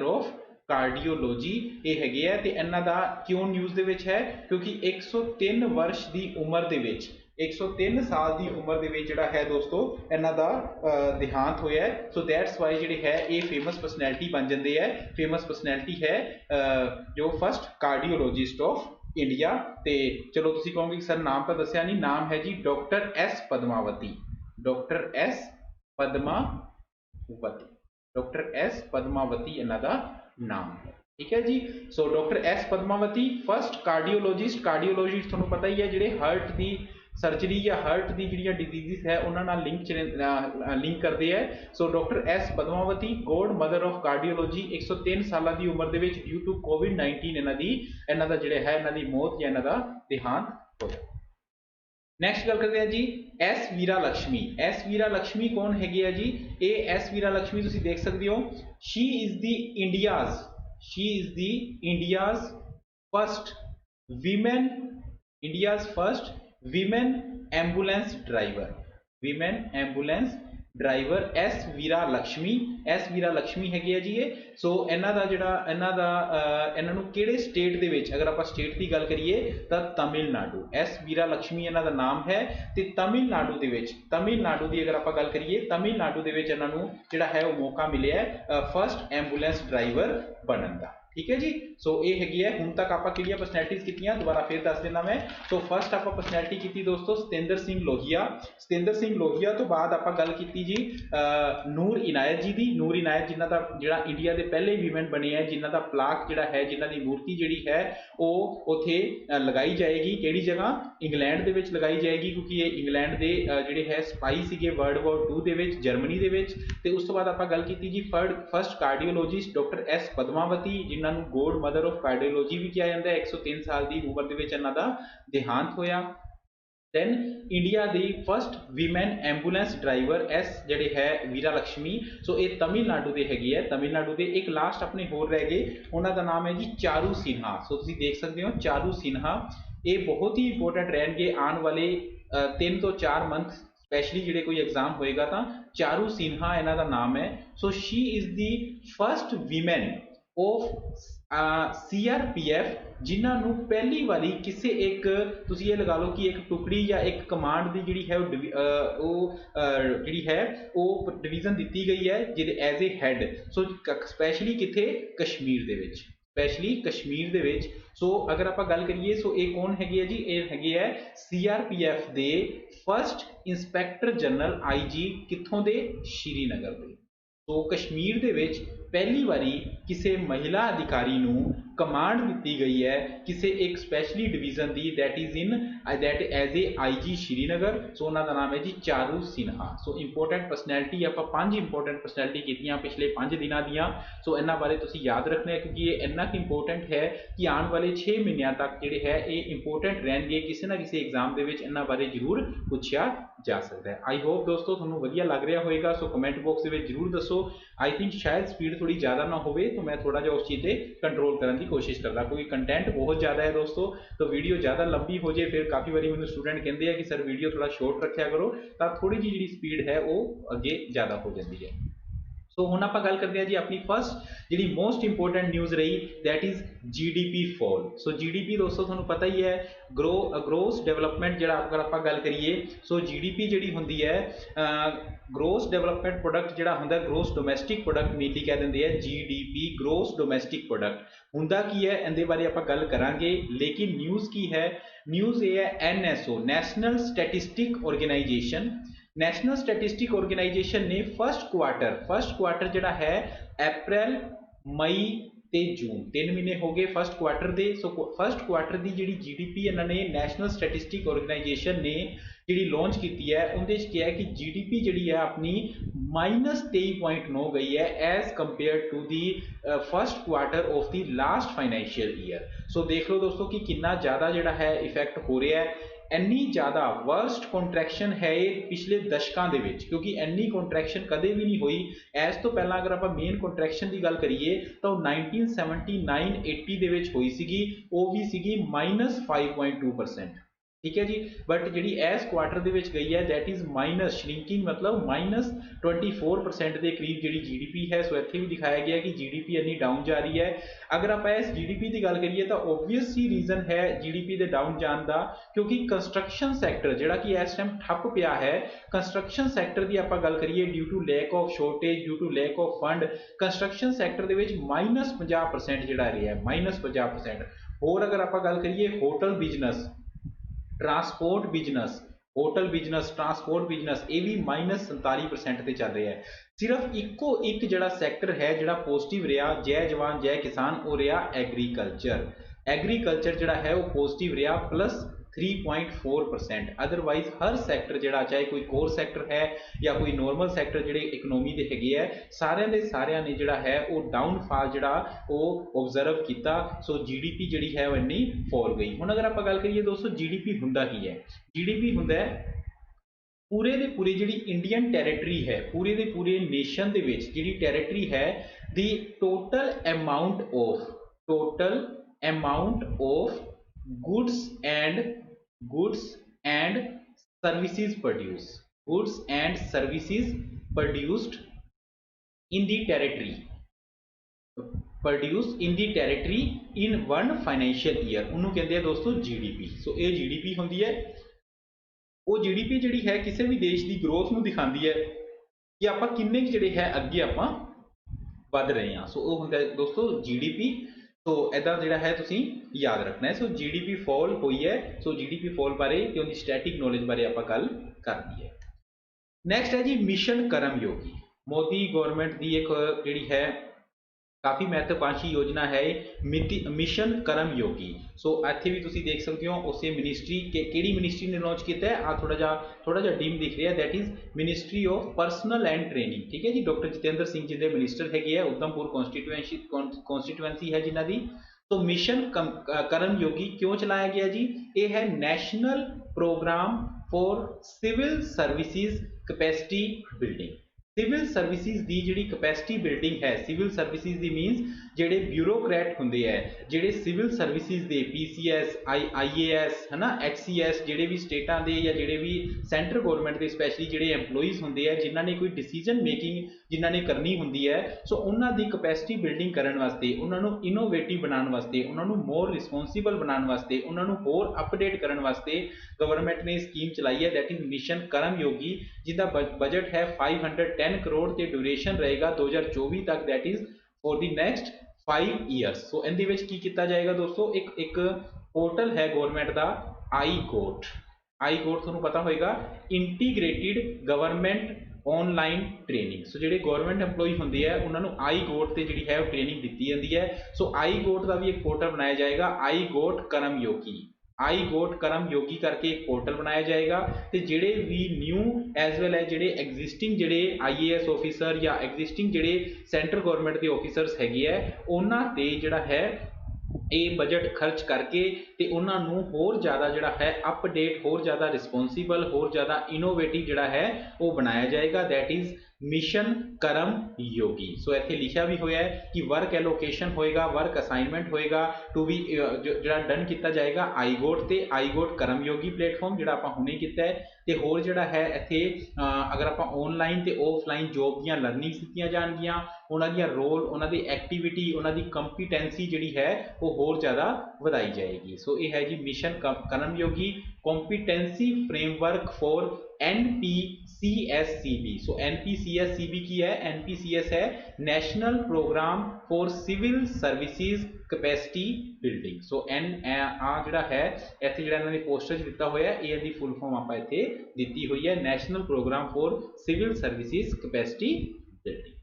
ਆਫ ਕਾਰਡੀਓਲੋਜੀ ਇਹ ਹੈਗੇ ਆ। ਤੇ ਇਹਨਾਂ ਦਾ ਕਿਉਂ ਨਿਊਜ਼ ਦੇ ਵਿੱਚ ਹੈ, ਕਿਉਂਕਿ 103 ਵਰਸ਼ ਦੀ ਉਮਰ ਦੇ ਵਿੱਚ, 103 ਸਾਲ ਦੀ ਉਮਰ ਦੇ ਵਿੱਚ ਜਿਹੜਾ ਹੈ ਦੋਸਤੋ ਇਹਨਾਂ ਦਾ ਦੇਹਾਂਤ ਹੋਇਆ ਹੈ। ਸੋ ਦੈਟਸ ਵਾਈ ਜਿਹੜੇ ਹੈ ਇਹ ਫੇਮਸ ਪਰਸਨੈਲਿਟੀ ਬਣ ਜਾਂਦੇ ਹੈ, ਫੇਮਸ ਪਰਸਨੈਲਿਟੀ ਹੈ ਜੋ ਫਸਟ ਕਾਰਡੀਓਲੋਜਿਸਟ ਆਫ ਇੰਡੀਆ। ਤੇ ਚਲੋ ਤੁਸੀਂ ਕਹੋਗੇ ਸਰ ਨਾਮ ਤਾਂ ਦੱਸਿਆ ਨਹੀਂ, ਨਾਮ ਹੈ ਜੀ ਡਾਕਟਰ S ਪਦਮਾਵਤੀ ਇਹਨਾਂ ਦਾ ਨਾਮ ਹੈ। ਠੀਕ ਹੈ ਜੀ, so doctor S Padmavati first cardiologist ਤੁਹਾਨੂੰ ਪਤਾ ਹੀ ਹੈ ਜਿਹੜੇ ਹਾਰਟ ਦੀ ਸਰਜਰੀ ਜਾਂ ਹਾਰਟ ਦੀ ਜਿਹੜੀਆਂ ਡਿਜ਼ੀਜ਼ਸ ਹੈ ਉਹਨਾਂ ਨਾਲ ਲਿੰਕ ਕਰਦੇ ਹੈ। So doctor S Padmavati God mother of cardiology 103 ਸਾਲਾਂ ਦੀ ਉਮਰ ਦੇ ਵਿੱਚ ਡਿਊ ਟੂ COVID-19 ਇਹਨਾਂ ਦਾ ਜਿਹੜਾ ਹੈ ਇਹਨਾਂ ਦੀ ਮੌਤ ਜਾਂ ਇਹਨਾਂ ਦਾ ਦੇਹਾਂਤ ਹੋਇਆ। ਨੈਕਸਟ ਗੱਲ ਕਰਦੇ ਹਾਂ ਜੀ S ਵੀਰਾ ਲక్ష్ਮੀ ਕੌਣ ਹੈਗੇ ਆ ਜੀ, ਇਹ S ਵੀਰਾ ਲక్ష్ਮੀ ਤੁਸੀਂ ਦੇਖ ਸਕਦੇ ਹੋ, she is the India's first women ambulance driver S ਵੀਰਾ ਲక్ష్ਮੀ ਹੈਗੀ ਹੈ ਜੀ ਇਹ। ਸੋ ਇਹਨਾਂ ਨੂੰ ਕਿਹੜੇ ਸਟੇਟ ਦੇ ਵਿੱਚ, ਅਗਰ ਆਪਾਂ ਸਟੇਟ ਦੀ ਗੱਲ ਕਰੀਏ ਤਾਂ ਤਮਿਲਨਾਡੂ, S ਵੀਰਾ ਲక్ష్ਮੀ ਇਹਨਾਂ ਦਾ ਨਾਮ ਹੈ। ਤੇ ਤਮਿਲਨਾਡੂ ਦੀ ਅਗਰ ਆਪਾਂ ਗੱਲ ਕਰੀਏ, ਤਮਿਲਨਾਡੂ ਦੇ ਵਿੱਚ ਇਹਨਾਂ ਨੂੰ ਜਿਹੜਾ ਹੈ ਉਹ ਮੌਕਾ ਮਿਲਿਆ ਫਸਟ ਐਂਬੂਲੈਂਸ ਡਰਾਈਵਰ ਬਣਨ ਦਾ। ਠੀਕ ਹੈ ਜੀ, ਸੋ ਇਹ ਹੈਗੀ ਹੈ ਹੁਣ ਤੱਕ ਆਪਾਂ ਕਿਹੜੀਆਂ ਪਰਸਨੈਲਿਟੀਜ਼ ਕੀਤੀਆਂ, ਦੁਬਾਰਾ ਫਿਰ ਦੱਸ ਦਿੰਦਾ ਮੈਂ। ਸੋ ਫਸਟ ਆਪਾਂ ਪਰਸਨੈਲਿਟੀ ਕੀਤੀ ਦੋਸਤੋ ਸਤਿੰਦਰ ਸਿੰਘ ਲੋਹੀਆ ਤੋਂ ਬਾਅਦ ਆਪਾਂ ਗੱਲ ਕੀਤੀ ਜੀ ਨੂਰ ਇਨਾਇਤ ਜੀ ਦੀ। ਨੂਰ ਇਨਾਇਤ ਜਿਨ੍ਹਾਂ ਦਾ ਜਿਹੜਾ ਇੰਡੀਆ ਦੇ ਪਹਿਲੇ ਵੀਮੈਨ ਬਣੇ ਹੈ, ਜਿਨ੍ਹਾਂ ਦਾ ਪਲਾਕ ਜਿਹੜਾ ਹੈ, ਜਿਨ੍ਹਾਂ ਦੀ ਮੂਰਤੀ ਜਿਹੜੀ ਹੈ ਉਹ ਉੱਥੇ ਲਗਾਈ ਜਾਏਗੀ। ਕਿਹੜੀ ਜਗ੍ਹਾ, ਇੰਗਲੈਂਡ ਦੇ ਵਿੱਚ ਲਗਾਈ ਜਾਏਗੀ, ਕਿਉਂਕਿ ਇਹ ਇੰਗਲੈਂਡ ਦੇ ਜਿਹੜੇ ਹੈ ਸਪਾਈ ਸੀਗੇ ਵਰਲਡ ਵਾਰ 2 ਦੇ ਵਿੱਚ, ਜਰਮਨੀ ਦੇ ਵਿੱਚ। ਤੇ ਉਸ ਤੋਂ ਬਾਅਦ ਆਪਾਂ ਗੱਲ ਕੀਤੀ ਜੀ first cardiologist doctor S Padmavati ਜਿਨ੍ਹਾਂ ਨੂੰ ਗੋਡ ਮਦਰ ਆਫ ਕਾਰਡੀਓਲੋਜੀ ਵੀ ਕਿਹਾ ਜਾਂਦਾ ਹੈ। 103 ਸਾਲ ਦੀ ਉਮਰ ਦੇ ਵਿੱਚ ਇਹਨਾਂ ਦਾ ਦੇਹਾਂਤ ਹੋਇਆ। ਦੈਨ ਇੰਡੀਆ ਦੀ ਫਸਟ ਵੀਮੈਨ ਐਂਬੂਲੈਂਸ ਡਰਾਈਵਰ S ਜਿਹੜੇ ਹੈ ਵੀਰਾ ਲక్ష్ਮੀ। ਸੋ ਇਹ ਤਮਿਲਨਾਡੂ ਦੇ ਹੈਗੇ ਹੈ, ਤਮਿਲਨਾਡੂ ਦੇ। ਇੱਕ ਲਾਸਟ ਆਪਣੇ ਹੋਰ ਰਹਿ ਗਏ, ਉਹਨਾਂ ਦਾ ਨਾਮ ਹੈ ਜੀ ਚਾਰੂ ਸਿਨਹਾ। ਸੋ ਤੁਸੀਂ ਦੇਖ ਸਕਦੇ ਹੋ ਚਾਰੂ ਸਿਨਹਾ, ਇਹ ਬਹੁਤ ਹੀ ਇੰਪੋਰਟੈਂਟ ਰਹਿਣਗੇ ਆਉਣ ਵਾਲੇ 3 ਤੋਂ 4 ਮੰਥ, ਸਪੈਸ਼ਲੀ ਜਿਹੜੇ ਕੋਈ ਐਗਜ਼ਾਮ ਹੋਏਗਾ ਤਾਂ ਚਾਰੂ ਸਿਨਹਾ ਇਹਨਾਂ ਦਾ ਨਾਮ ਹੈ। So she is the first women of CRPF जिन्हां नूं पहली वारी किसी एक तुसीं ये लगा लो कि एक टुकड़ी या एक कमांड की जिहड़ी है जिहड़ी है वो डिवीजन दी गई है जिहदे as a head so specially कित्थे कश्मीर दे विच स्पैशली कश्मीर दे विच सो अगर आप गल करिए सो ये कौन हैगे है जी ये हैगे है CRPF दे फर्स्ट इंस्पैक्टर जनरल IG कित्थों दे श्रीनगर दे तो कश्मीर दे विच पहली वारी किसी महिला अधिकारी नूं कमांड दी गई है किसी एक स्पैशली डिवीजन की that is in that as a IG Srinagar so उन्होंने नाम है जी Charu Sinha so important personality आप 5 इंपोर्टेंट पर्सनैलिटी कीतियां पिछले 5 दिनों दियां सो इन्हां बारे तुसीं याद रखना है क्योंकि ये इन्ना कि इंपोर्टेंट है कि आने वाले 6 महीनों तक जिहड़े है ये इंपोर्टेंट रहणगे किसी ना किसी एग्जाम दे विच इन्हां बारे जरूर पूछा जा सकता है आई होप दोस्तों तुहानूं वधिया लग रहा होएगा सो कमेंट बॉक्स दे विच जरूर दसो आई थिंक शायद स्पीड थोड़ी ज़्यादा ना हो तो मैं थोड़ा जिहा उस चीज़ से कंट्रोल करने की कोशिश करता क्योंकि कंटेंट बहुत ज़्यादा है दोस्तों तो वीडियो ज़्यादा लंबी हो जाए फिर काफ़ी बारी मैंने स्टूडेंट कहते हैं कि सर वीडियो थोड़ा शॉर्ट रखा करो तो थोड़ी जी जी स्पीड है वो अगे ज़्यादा हो जाती है सो हुण आपां गल करते हैं जी अपनी फर्स्ट जी मोस्ट इंपोर्टेंट न्यूज़ रही that is GDP fall so GDP दोस्तों तुहानूं पता ही है ग्रोस डेवलपमेंट जिहड़ा अगर आपां गल करिए सो GDP जिहड़ी हुंदी है ग्रोस डेवलपमेंट प्रोडक्ट जिहड़ा हुंदा ग्रोस डोमैसटिक प्रोडक्ट नीति कह दिंदे है GDP ग्रोस डोमैसटिक प्रोडक्ट हुंदा की है इहदे बारे आपां गल करांगे लेकिन न्यूज़ की है न्यूज़ ये है NSO national statistic organisation national statistic organisation ने फर्स्ट क्वार्टर जिहड़ा है अप्रैल मई ते जून 3 महीने हो गए फर्स्ट क्वार्टर दे सो फर्स्ट क्वार्टर की जिहड़ी GDP इन्होंने नैशनल स्टैटिस्टिक ऑर्गेनाइजेशन ने जिहड़ी लॉन्च की है उहदे च क्या है कि GDP जिहड़ी है अपनी -23.9 गई है as compare to the first quarter of the last financial year so देख लो दोस्तों कि कितना ज़्यादा जिहड़ा है इफेक्ट हो रहा है इन्नी ज़्यादा वर्स्ट कॉन्ट्रैक्शन है पिछले दशकों के क्योंकि इन्नी कॉन्ट्रैक्शन कदे भी नहीं हुई इस तो पहला अगर आप मेन कॉन्ट्रैक्शन की गल करिए तो 1979-80 दे विच हुई सीगी वो भी सीगी -5.2% ठीक है जी बट जी इस क्वार्टर के गई है दैट इज माइनस श्रिंकिंग मतलब -24% के करीब जी GDP है सो इत्थे भी दिखाया गया कि GDP इन्नी डाउन जा रही है अगर आप इस GDP की गल करिए तो ओबवियस ही रीजन है GDP के डाउन जाने का क्योंकि कंस्ट्रक्शन सैक्टर जिहड़ा कि इस टाइम ठप पिया है कंस्ट्रक्शन सैक्टर की आप गल करिए due to lack of shortage due to lack of fund construction sector के -50% जिहड़ा रहा है -50% होर अगर आप गल करिए hotel business transport business hotel business transport business ये भी -47% से चल रहा है सिर्फ इको एक जिहड़ा सैक्टर है जिहड़ा पॉजिटिव रहा जय जवान जय किसान वो रहा एग्रीकल्चर जिहड़ा है वो पॉजिटिव रहा +3.4% अदरवाइज हर सैक्टर जिहड़ा चाहे कोई कोर सैक्टर है या कोई नॉर्मल सैक्टर जिहड़े इकनोमी के हैगे है सारिਆਂ ने जिहड़ा है वो डाउनफॉल जिहड़ा वो ऑब्जर्व किया सो GDP जिहड़ी है वो इन्नी फॉल गई हुण अगर आप गल करिए दोस्तों GDP हुंदा की है GDP हुंदा है पूरे दे पूरे जिहड़ी इंडियन टैरेटरी है पूरे दे पूरे नेशन दे विच जिहड़ी टैरेटरी है दी total amount of goods and services produced in the territory in one financial year उन्होंने कहते हैं दोस्तों GDP सो ये GDP होंदी है वो GDP जिहड़ी है किसी भी देश की ग्रोथ नूं दिखाती है कि आप किन्ने जिहड़े है अगे आप बढ़ रहे हैं सो वो होंदा है दोस्तों GDP तो इदा जिहड़ा है तुसीं याद रखना है सो GDP फॉल हुई है सो GDP फॉल बारे ते उहदी स्टैटिक नॉलेज बारे आप गल करनी है नैक्सट है जी मिशन कर्मयोगी मोदी गवर्नमेंट की एक जिहड़ी है काफ़ी महत्वाकांक्षी योजना है मिशन कर्मयोगी सो इत्थे भी तुसीं देख सकते हो उसे मिनिस्ट्री केड़ी मिनिस्ट्री ने लॉन्च किया है थोड़ा जा डीम दिख रहा है that is ministry of personal and training ठीक है जी डॉक्टर जितेंद्र सिंह जी के मिनिस्टर है उधमपुर कॉन्स्टिट्यूएंसी है जिन्हों की तो मिशन कर्मयोगी क्यों चलाया गया जी ये है national programme for civil services capacity building civil services की जिहड़ी कैपेसिटी बिल्डिंग है, सिविल सर्विसिज दी मीनस जिहड़े ब्यूरोक्रेट हुंदे है, जिहड़े सिविल सर्विसिज दे PCS IAS है ना, HCS जिहड़े भी स्टेटां दे या जिहड़े भी सेंट्रल गवर्नमेंट दे स्पैशली जिहड़े एम्पलॉइज हुंदे है जिन्हां ने कोई डिसीजन मेकिंग जिन्हां ने करनी हुंदी है, सो उन्हां दी कैपेसिटी बिल्डिंग करन वास्ते, उन्हां नूं इनोवेटिव बनाउण वास्ते, उन्हां नूं मोर रिस्पोंसिबल बनाउण वास्ते, उन्हां नूं होर अपडेट करन वास्ते गवर्नमेंट ने स्कीम चलाई है, दैट इज मिशन कर्मयोगी, जिसका बजट है 510 करोड़ ते ड्यूरेशन रहेगा 2024 तक, that is for the next 5 years. So इहदे विच की कीता जाएगा दोस्तों, एक पोर्टल है गवर्नमेंट का आई कोट तुहानूं पता होएगा, इंटीग्रेटेड गवर्नमेंट ऑनलाइन ट्रेनिंग। सो जिहड़े गवर्नमेंट एम्पलॉई हुंदे है उन्होंने आई गोट ते जिहड़ी है ट्रेनिंग दी जाती है। सो आई गोट का भी एक पोर्टल बनाया जाएगा, आई गोट कर्मयोगी, आई गोट कर्म योगी करके एक पोर्टल बनाया जाएगा, तो जिहड़े भी न्यू एज वेल एज जिहड़े एग्जिस्टिंग जिहड़े IAS ऑफिसर या एग्जिस्टिंग जिहड़े सेंट्रल गवर्नमेंट के ऑफिसर्स हैगे है, उन्हां ते जिहड़ा है ये बजट खर्च करके ते उन्हां नूं होर ज़्यादा जिहड़ा है अपडेट, होर ज़्यादा रिस्पोंसिबल, होर ज़्यादा इनोवेटिव जिहड़ा है वो बनाया जाएगा, दैट इज़ मिशन कर्म योगी। सो इत्थे लिखा भी होया है कि वर्क एलोकेशन होएगा, वर्क असाइनमेंट होएगा टू बी जिहड़ा डन किया जाएगा आई गोट कर्म योगी प्लेटफॉर्म जिहड़ा आपां हुणे कीता है, ते होर जिहड़ा है इत्थे अगर आपां ऑनलाइन ते ऑफलाइन जॉब दीयां लर्निंग दित्तियां जाणगीआं, उन्हां दीयां रोल, उन्हां दी एक्टिविटी, उन्हां दी कंपीटेंसी जिहड़ी है वो होर ज़्यादा वधाई जाएगी। सो ये है जी mission Karmayogi competency framework for NPCSCB। So NPCSCB की है, NPCS है national programme for civil services capacity building. So जिहड़ा है इत्थे जिहड़ा इन्हां ने पोस्टर दिता होया है, ये दी फुल फॉर्म आपां इत्थे दित्ती हुई है, national programme for civil services capacity building.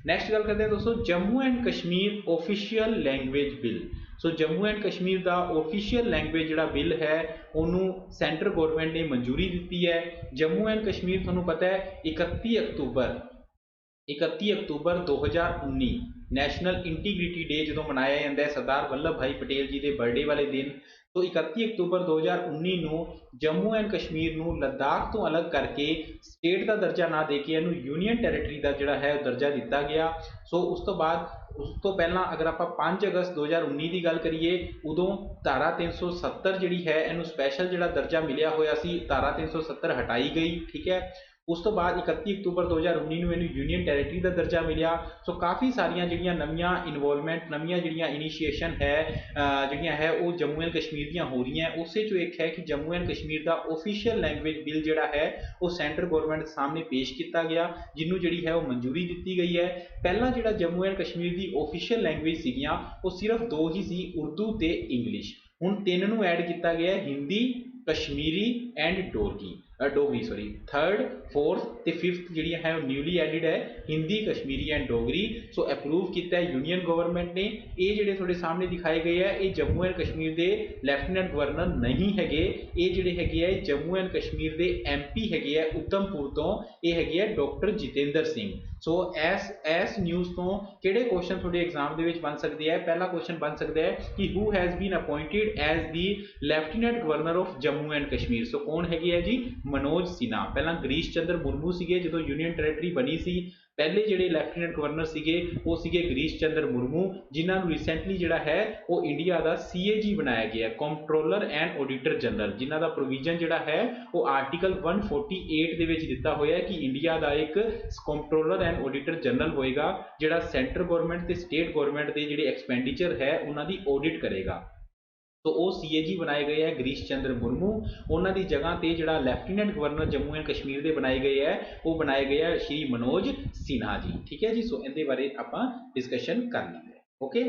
Next गल करते हैं दोस्तों, Jammu and Kashmir official language bill. So Jammu and Kashmir का ऑफिशियल लैंग्वेज जिहड़ा बिल है उन्होंने सेंट्रल गवर्नमेंट ने मंजूरी दी है। जम्मू एंड कश्मीर तुहानूं पता है 31 अक्तूबर 2019 नैशनल इंटीग्रिटी डे जो मनाया जाता है सरदार वल्लभ भाई पटेल जी के बर्थडे वाले दिन, तो 31 अक्तूबर 2019 ਨੂੰ जम्मू एंड कश्मीर ਨੂੰ लद्दाख तो अलग करके स्टेट का दर्जा ना दे के इन्हू यूनीयन टैरेटरी का जिहड़ा है दर्जा दिता गया। सो उस तो बाद उस तो पहला अगर आप 5 अगस्त 2019 की गल करिए उदों धारा 370 जिहड़ी है इन्हू स्पैशल जिहड़ा दर्जा मिलिया होया सी, धारा 370 हटाई गई, ठीक है। उस तो बाद 31 अक्तूबर 2019 में यूनीयन टैरेटरी का दर्जा मिलिया। सो काफ़ी सारिया जिहड़ियां नवीं इनवॉल्वमेंट, नवीं जिहड़ियां इनिशिएशन है जिहड़ियां है वो जम्मू एंड कश्मीर दियां हो रही हैं। उस चो एक है कि जम्मू एंड कश्मीर का ऑफिशियल लैंग्वेज बिल जिहड़ा है वो सेंट्रल गवर्नमेंट सामने पेश किया गया, जिन्हों जिहड़ी है वो मंजूरी दी गई है। पहला जिहड़ा जम्मू एंड कश्मीर की ऑफिशियल लैंग्वेज सीगियां वो सिर्फ 2 ही सी, उर्दू ते इंग्लिश। हुण 3 नूं ऐड किया गया Hindi, Kashmiri and Dogri sorry, 3rd 4th ते 5th जिहड़ी है न्यूली एडिड है Hindi, Kashmiri and Dogri. So approve किया है यूनीयन गवर्नमेंट ने। ये जिहड़े थोड़े सामने दिखाए गए हैं ये जम्मू एंड कश्मीर के लैफ्टिनेंट गवर्नर नहीं हैगे, ये जिहड़े हैगे है जम्मू एंड कश्मीर के MP हैगे है उधमपुर तो, ये हैगे है डॉक्टर जितेंद्र सिंह। सो एस न्यूज़ तो किहड़े क्वेश्चन थोड़े एग्जाम दे विच बन सकते हैं। पहला क्वेश्चन बन सकता है कि who has been appointed as the lieutenant governor of Jammu and Kashmir. So कौन हैगे है जी, मनोज सिन्हा। पहला गिरीश चंद्र मुर्मू सीगे जो यूनीयन टैरेटरी बनी सी, पहले जिहड़े लैफ्टिनेंट गवर्नर सीगे वो सीगे गिरीश चंद्र मुर्मू, जिन्होंने रिसेंटली जिहड़ा है वो इंडिया का CAG बनाया गया, कंट्रोलर एंड ऑडिटर जनरल, जिन्हों का प्रोविजन जिहड़ा है वो आर्टिकल 148 दे विच दिता होया है कि इंडिया का एक कंट्रोलर एंड ऑडिटर जनरल होएगा जिहड़ा सेंट्रल गवर्नमेंट ते स्टेट गवर्नमेंट के जिहड़े एक्सपेंडिचर है उन्हां दी ऑडिट करेगा। तो वो CAG बनाए गए हैं गिरीश चंद्र मुर्मू, उन्होंने की जगह पर जो lieutenant governor Jammu and Kashmir के बनाए गए हैं वो बनाए गए हैं श्री मनोज सिन्हा जी, ठीक है जी। सो इहदे बारे आपां डिस्कशन कर लेंगे, ओके।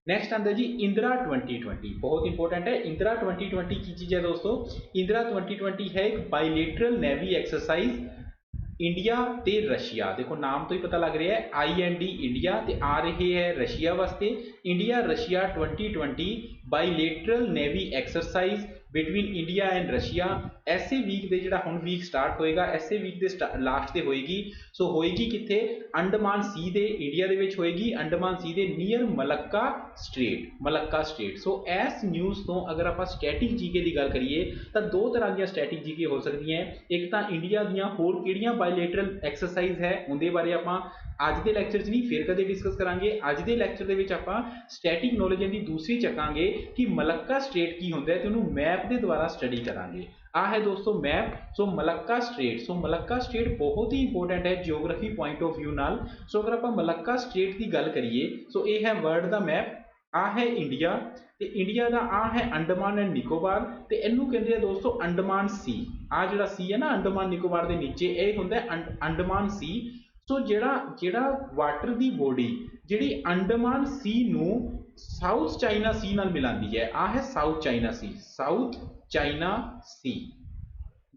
नैक्सट आता जी इंदिरा 2020, बहुत इंपॉर्टेंट है। इंदिरा 2020 की चीज़ है दोस्तों, इंदिरा 2020 है एक बायलैटरल नेवी एक्सरसाइज इंडिया ते रशिया। देखो नाम तो ही पता लग रहा है IND इंडिया ते आ रहे है रशिया वास्ते। India Russia 2020 bilateral navy exercise between India and Russia. ਐਸੇ ਵੀਕ ਦੇ ਜਿਹੜਾ ਹੁਣ ਵੀਕ ਸਟਾਰਟ ਹੋਏਗਾ, ਐਸੇ ਵੀਕ ਦੇ ਲਾਸਟ ਤੇ ਹੋਏਗੀ। ਸੋ ਹੋਏਗੀ ਕਿੱਥੇ? ਅੰਡਮਾਨ ਸੀ ਦੇ, ਇੰਡੀਆ ਦੇ ਵਿੱਚ ਹੋਏਗੀ, ਅੰਡਮਾਨ ਸੀ ਦੇ ਨੀਅਰ ਮਲੱਕਾ ਸਟ੍ਰੇਟ, ਮਲੱਕਾ ਸਟ੍ਰੇਟ। ਸੋ ਇਸ ਨਿਊਜ਼ ਤੋਂ ਅਗਰ ਆਪਾਂ ਸਟੈਟਿਕ ਜੀਕੇ ਦੀ ਗੱਲ ਕਰੀਏ ਤਾਂ ਦੋ ਤਰ੍ਹਾਂ ਦੀਆਂ ਸਟੈਟਿਕ ਜੀਕੇ ਹੋ ਸਕਦੀਆਂ। ਇੱਕ ਤਾਂ ਇੰਡੀਆ ਦੀਆਂ ਹੋਰ ਕਿਹੜੀਆਂ ਬਾਇਲੇਟਰਲ ਐਕਸਰਸਾਈਜ਼ ਹੈ ਉਹਦੇ ਬਾਰੇ ਆਪਾਂ ਅੱਜ ਦੇ ਲੈਕਚਰ 'ਚ ਨਹੀਂ ਫਿਰ ਕਦੇ ਡਿਸਕਸ ਕਰਾਂਗੇ। ਅੱਜ ਦੇ ਲੈਕਚਰ ਦੇ ਵਿੱਚ ਆਪਾਂ ਸਟੈਟਿਕ ਨੌਲੇਜ ਦੀ ਦੂਸਰੀ ਚੱਕਾਂਗੇ ਕਿ ਮਲੱਕਾ ਸਟ੍ਰੇਟ ਕੀ ਹੁੰਦਾ ਹੈ ਤੇ ਉਹਨੂੰ ਮੈਪ ਦੇ ਦੁਆਰਾ ਸਟੱਡੀ ਕਰਾਂਗੇ। ਆ ਹੈ ਦੋਸਤੋ ਮੈਪ। ਸੋ ਮਲੱਕਾ ਸਟ੍ਰੇਟ, ਸੋ ਮਲੱਕਾ ਸਟ੍ਰੇਟ ਬਹੁਤ ਹੀ ਇੰਪੋਰਟੈਂਟ ਹੈ ਜਿਓਗ੍ਰਾਫੀ ਪੁਆਇੰਟ ਆਫ ਵਿਊ ਨਾਲ। ਸੋ ਅਗਰ ਆਪਾਂ ਮਲੱਕਾ ਸਟ੍ਰੇਟ ਦੀ ਗੱਲ ਕਰੀਏ, ਸੋ ਇਹ ਹੈ ਵਰਲਡ ਦਾ ਮੈਪ। ਆ ਹੈ ਇੰਡੀਆ ਤੇ ਇੰਡੀਆ ਦਾ ਆ ਹੈ ਅੰਡਮਾਨ ਐਂਡ ਨਿਕੋਬਾਰ ਤੇ ਇਹਨੂੰ ਕਹਿੰਦੇ ਆ ਦੋਸਤੋ ਅੰਡਮਾਨ ਸੀ। ਆ ਜਿਹੜਾ ਸੀ ਹੈ ਨਾ ਅੰਡਮਾਨ ਨਿਕੋਬਾਰ ਦੇ ਨੀਚੇ, ਇਹ ਹੁੰਦਾ ਅੰਡਮਾਨ ਸੀ। ਸੋ ਜਿਹੜਾ ਵਾਟਰ ਦੀ ਬੋਡੀ ਜਿਹੜੀ ਅੰਡਮਾਨ ਸੀ ਨੂੰ ਸਾਊਥ ਚਾਈਨਾ ਸੀ ਨਾਲ ਮਿਲਾਉਂਦੀ ਹੈ, ਆ ਹੈ ਸਾਊਥ ਚਾਈਨਾ ਸੀ, ਸਾਊਥ ਚਾਈਨਾ ਸੀ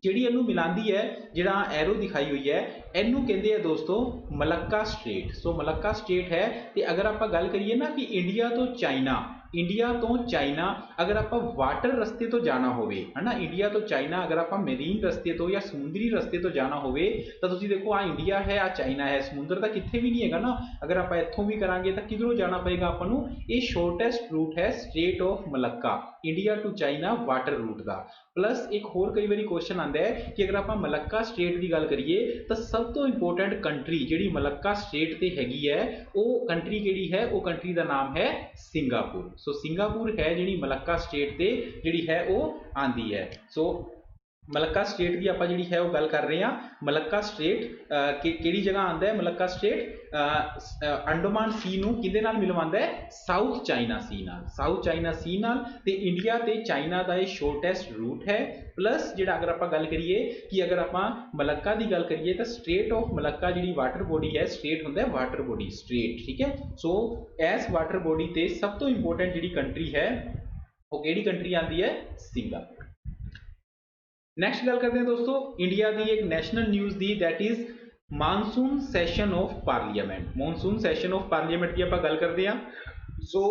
ਜਿਹੜੀ ਇਹਨੂੰ ਮਿਲਾਉਂਦੀ ਹੈ, ਜਿਹੜਾ ਐਰੋ ਦਿਖਾਈ ਹੋਈ ਹੈ ਇਹਨੂੰ ਕਹਿੰਦੇ ਆ ਦੋਸਤੋ ਮਲੱਕਾ ਸਟ੍ਰੇਟ। ਸੋ ਮਲੱਕਾ ਸਟ੍ਰੇਟ ਹੈ। ਤੇ ਅਗਰ ਆਪਾਂ ਗੱਲ ਕਰੀਏ ਨਾ ਕਿ ਇੰਡੀਆ ਤੋਂ ਚਾਈਨਾ, ਇੰਡੀਆ ਤੋਂ ਚਾਈਨਾ ਅਗਰ ਆਪਾਂ ਵਾਟਰ ਰਸਤੇ ਤੋਂ ਜਾਣਾ ਹੋਵੇ ਹੈ ਨਾ, ਇੰਡੀਆ ਤੋਂ ਚਾਈਨਾ ਅਗਰ ਆਪਾਂ ਮੈਰੀਨ ਰਸਤੇ ਤੋਂ ਜਾਂ ਸਮੁੰਦਰੀ ਰਸਤੇ ਤੋਂ ਜਾਣਾ ਹੋਵੇ ਤਾਂ ਤੁਸੀਂ ਦੇਖੋ ਆ ਇੰਡੀਆ ਹੈ, ਆ ਚਾਈਨਾ ਹੈ, ਸਮੁੰਦਰ ਤਾਂ ਕਿੱਥੇ ਵੀ ਨਹੀਂ ਹੈਗਾ ਨਾ। ਅਗਰ ਆਪਾਂ ਇੱਥੋਂ ਵੀ ਕਰਾਂਗੇ ਤਾਂ ਕਿਧਰੋਂ ਜਾਣਾ ਪਏਗਾ ਆਪਾਂ ਨੂੰ? ਇਹ ਸ਼ੋਰਟੈਸਟ ਰੂਟ ਹੈ strait of Malacca, India to China water route ਦਾ। ਪਲੱਸ ਇੱਕ ਹੋਰ ਕਈ ਵਾਰੀ ਕੁਐਸਚਨ ਆਉਂਦਾ ਹੈ ਕਿ ਅਗਰ ਆਪਾਂ ਮਲੱਕਾ ਸਟ੍ਰੇਟ ਦੀ ਗੱਲ ਕਰੀਏ ਤਾਂ ਸਭ ਤੋਂ ਇੰਪੋਰਟੈਂਟ ਕੰਟਰੀ ਜਿਹੜੀ ਮਲੱਕਾ ਸਟ੍ਰੇਟ ਤੇ ਹੈਗੀ ਹੈ ਉਹ ਕੰਟਰੀ ਕਿਹੜੀ ਹੈ? ਉਹ ਕੰਟਰੀ ਦਾ ਨਾਮ ਹੈ ਸਿੰਗਾਪੁਰ। ਸੋ ਸਿੰਗਾਪੁਰ ਹੈ ਜਿਹੜੀ ਮਲੱਕਾ ਸਟ੍ਰੇਟ ਤੇ ਜਿਹੜੀ ਹੈ ਉਹ ਆਂਦੀ ਹੈ। ਸੋ ਮਲੱਕਾ ਸਟ੍ਰੇਟ ਦੀ ਆਪਾਂ ਜਿਹੜੀ ਹੈ ਉਹ ਗੱਲ ਕਰ ਰਹੇ ਹਾਂ। ਮਲੱਕਾ ਸਟ੍ਰੇਟ ਕਿਹੜੀ ਜਗ੍ਹਾ ਆਉਂਦਾ ਹੈ? ਮਲੱਕਾ ਸਟ੍ਰੇਟ ਅੰਡਮਾਨ ਸੀ ਨੂੰ ਕਿਹਦੇ ਨਾਲ ਮਿਲਵਾਉਂਦਾ ਹੈ? ਸਾਊਥ ਚਾਈਨਾ ਸੀ ਨਾਲ, ਸਾਊਥ ਚਾਈਨਾ ਸੀ ਨਾਲ। ਤੇ ਇੰਡੀਆ ਤੇ ਚਾਈਨਾ ਦਾ ਇਹ ਸ਼ੋਰਟੈਸਟ ਰੂਟ ਹੈ। ਪਲੱਸ ਜਿਹੜਾ ਅਗਰ ਆਪਾਂ ਗੱਲ ਕਰੀਏ ਕਿ ਅਗਰ ਆਪਾਂ ਮਲੱਕਾ ਦੀ ਗੱਲ ਕਰੀਏ ਤਾਂ ਸਟ੍ਰੇਟ ਆਫ ਮਲੱਕਾ ਜਿਹੜੀ ਵਾਟਰ ਬੋਡੀ ਹੈ, ਸਟ੍ਰੇਟ ਹੁੰਦਾ ਵਾਟਰ ਬੋਡੀ ਸਟ੍ਰੇਟ, ਠੀਕ ਹੈ। ਸੋ ਇਸ ਵਾਟਰ ਬੋਡੀ ਤੇ ਸਭ ਤੋਂ ਇੰਪੋਰਟੈਂਟ ਜਿਹੜੀ ਕੰਟਰੀ ਹੈ ਉਹ ਕਿਹੜੀ ਕੰਟਰੀ ਆਉਂਦੀ ਹੈ? ਸਿੰਗਾਪੁਰ। ਨੈਕਸਟ ਗੱਲ ਕਰਦੇ ਹਾਂ ਦੋਸਤੋ ਇੰਡੀਆ ਦੀ ਇੱਕ national news the, that is monsoon session of parliament. Monsoon session of parliament ਦੀ ਆਪਾਂ ਗੱਲ ਕਰਦੇ ਹਾਂ। ਸੋ